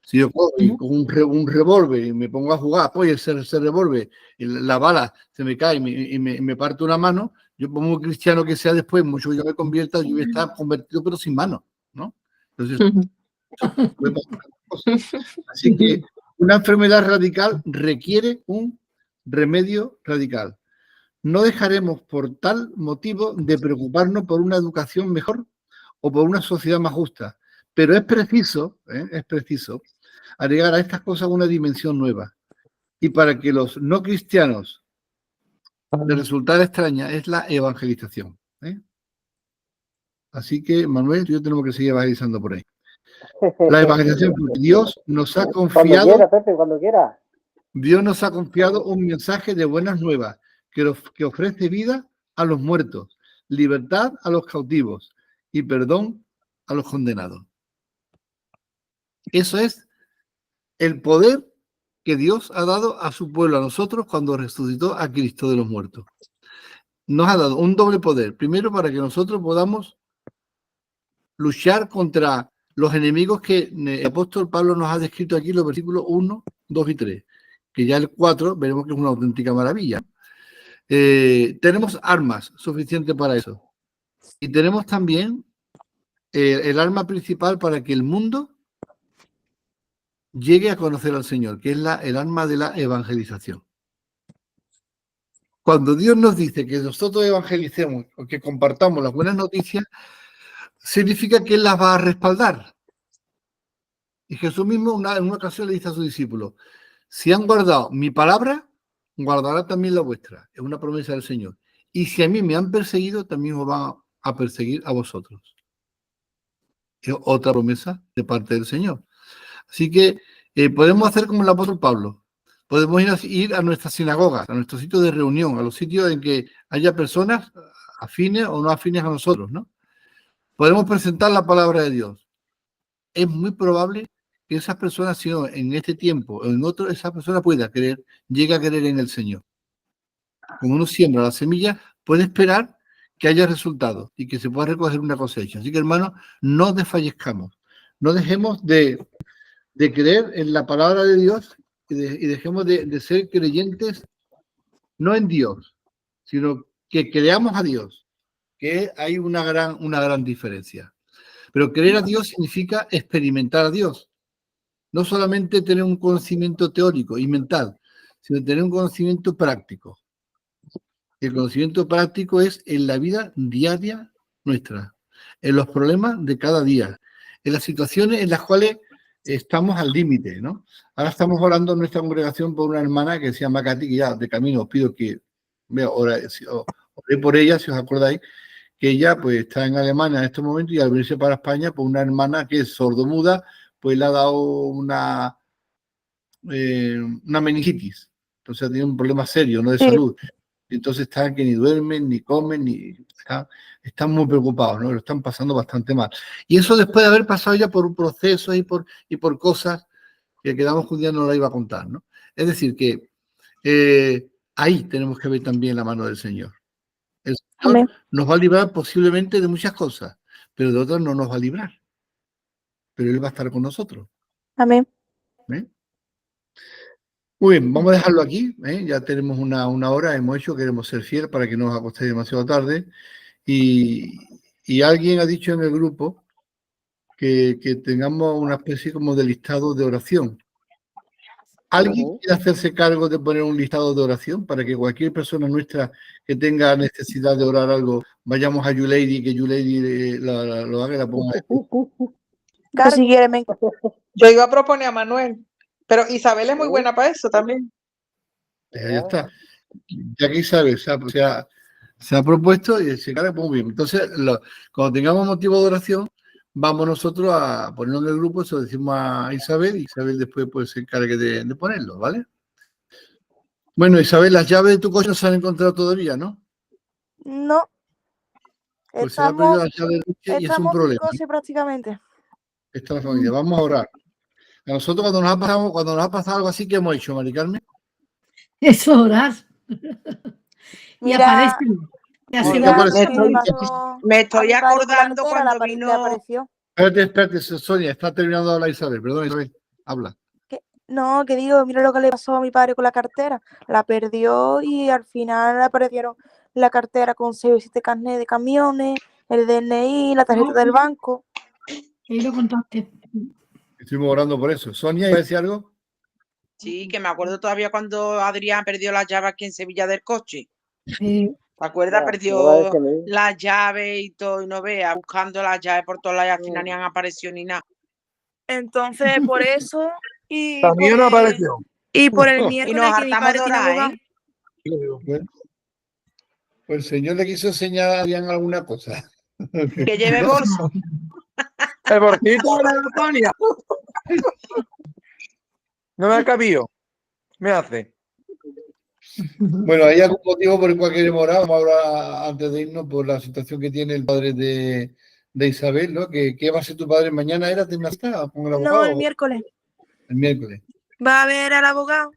Si yo cojo y con un revólver y me pongo a jugar, pues ese revólver, la bala se me cae y me parte una mano, yo como un cristiano que sea después, mucho yo me convierta, yo voy a estar convertido pero sin mano, ¿no? Entonces, así que una enfermedad radical requiere un remedio radical. No dejaremos por tal motivo de preocuparnos por una educación mejor o por una sociedad más justa, pero es preciso agregar a estas cosas una dimensión nueva. Y para que los no cristianos les resultara extraña es la evangelización. Así que, Manuel, yo tenemos que seguir evangelizando por ahí. La evangelización, porque Dios nos ha confiado. Cuando quiera, Pepe, cuando quiera. Dios nos ha confiado un mensaje de buenas nuevas que ofrece vida a los muertos, libertad a los cautivos y perdón a los condenados. Eso es el poder que Dios ha dado a su pueblo, a nosotros, cuando resucitó a Cristo de los muertos. Nos ha dado un doble poder. Primero, para que nosotros podamos luchar contra los enemigos que el apóstol Pablo nos ha descrito aquí en los versículos 1, 2 y 3, que ya el 4 veremos que es una auténtica maravilla. Tenemos armas suficientes para eso. Y tenemos también el arma principal para que el mundo llegue a conocer al Señor, que es el arma de la evangelización. Cuando Dios nos dice que nosotros evangelicemos o que compartamos las buenas noticias, significa que Él las va a respaldar. Y Jesús mismo en una ocasión le dice a sus discípulos, si han guardado mi palabra, guardará también la vuestra. Es una promesa del Señor. Y si a mí me han perseguido, también os van a perseguir a vosotros. Es otra promesa de parte del Señor. Así que podemos hacer como el apóstol Pablo. Podemos ir a nuestras sinagogas, a nuestros sitios de reunión, a los sitios en que haya personas afines o no afines a nosotros, ¿no? Podemos presentar la palabra de Dios. Es muy probable que esas personas, si no, en este tiempo o en otro, esa persona llegue a creer en el Señor. Como uno siembra la semilla, puede esperar que haya resultados y que se pueda recoger una cosecha. Así que, hermanos, no desfallezcamos. No dejemos de creer en la palabra de Dios y dejemos de ser creyentes no en Dios, sino que creamos a Dios, que hay una gran diferencia. Pero creer a Dios significa experimentar a Dios. No solamente tener un conocimiento teórico y mental, sino tener un conocimiento práctico. El conocimiento práctico es en la vida diaria nuestra, en los problemas de cada día, en las situaciones en las cuales estamos al límite, ¿no? Ahora estamos orando en nuestra congregación por una hermana que se llama Katy, que ya de camino os pido que oré por ella, si os acordáis, que ella pues está en Alemania en estos momentos y al venirse para España, pues una hermana que es sordomuda, pues le ha dado una meningitis. Entonces tiene un problema serio, no de Sí. salud. Entonces están que ni duermen, ni comen, ni están muy preocupados, ¿no? Lo están pasando bastante mal. Y eso después de haber pasado ya por un proceso y por cosas que quedamos que un día no la iba a contar, ¿no? Es decir, que ahí tenemos que ver también la mano del Señor. El Señor Amén. nos va a librar posiblemente de muchas cosas, pero de otras no nos va a librar. Pero Él va a estar con nosotros. Amén. ¿Eh? Muy bien, vamos a dejarlo aquí. Ya tenemos una hora, hemos hecho, queremos ser fieles para que no os acostéis demasiado tarde. Y alguien ha dicho en el grupo que tengamos una especie como de listado de oración. ¿Alguien quiere hacerse cargo de poner un listado de oración para que cualquier persona nuestra que tenga necesidad de orar algo, vayamos a YouLady, que YouLady lo haga y la ponga? Pues si quiere, me Yo iba a proponer a Manuel, pero Isabel es muy buena para eso también. Ya está. Ya que Isabel se ha propuesto y se carga muy bien. Entonces, cuando tengamos motivo de oración, vamos nosotros a ponerlo en el grupo, eso decimos a Isabel, y Isabel después pues, se encargue de ponerlo, ¿vale? Bueno, Isabel, las llaves de tu coche no se han encontrado todavía, ¿no? No. Pues se le ha perdido Estamos, las llaves del coche y es un estamos sin problema. coche prácticamente. Esta es la familia. Vamos a orar. A nosotros cuando nos ha pasado algo así, ¿qué hemos hecho, Mari Carmen? Eso, orar. Y Mira, aparecen. Y Sí, así ¿qué va. aparece? Me a estoy mi padre con la acordando cartera, cuando le vino. apareció. Espérate, Sonia, está terminando de hablar Isabel. Perdón, Isabel, habla. No, que digo, mira lo que le pasó a mi padre con la cartera. La perdió y al final le aparecieron la cartera con 6 o 7 carnets de camiones, el DNI, la tarjeta del banco. Ahí lo contaste. Estuvimos orando por eso. Sonia, ¿iba a decir algo? Sí, que me acuerdo todavía cuando Adrián perdió las llaves aquí en Sevilla del coche. Sí. ¿Te acuerdas? Ya, Perdió que me- las llaves y todo, y no vea, buscando las llaves por todas lados y al final ni han aparecido ni nada. Entonces, por eso y También por no el, apareció. y por el Y nos miércoles que mi hartamos padre de tiene orar, abogado. ¿eh? Pues el Señor le quiso enseñar a Adrián alguna cosa. Que lleve bolso. El borquito de la Antonia. No me ha cabido. Me hace. Bueno, ¿hay algún motivo por el cual queremos orar? Vamos a orar antes de irnos por la situación que tiene el padre de Isabel, ¿no? ¿Qué va a ser tu padre mañana? ¿Era terminar con el No, abogado? el miércoles. El miércoles. Va a ver al abogado,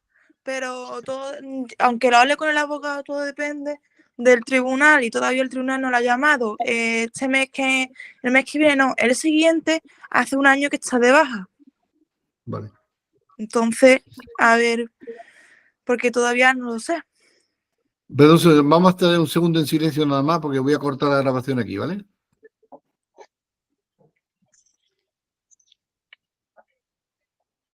pero todo, aunque lo hable con el abogado, todo depende del tribunal y todavía el tribunal no lo ha llamado. El mes que viene, no, el siguiente, hace un año que está de baja. Vale. Entonces, a ver, porque todavía no lo sé. Perdón, vamos a estar un segundo en silencio nada más porque voy a cortar la grabación aquí, ¿vale?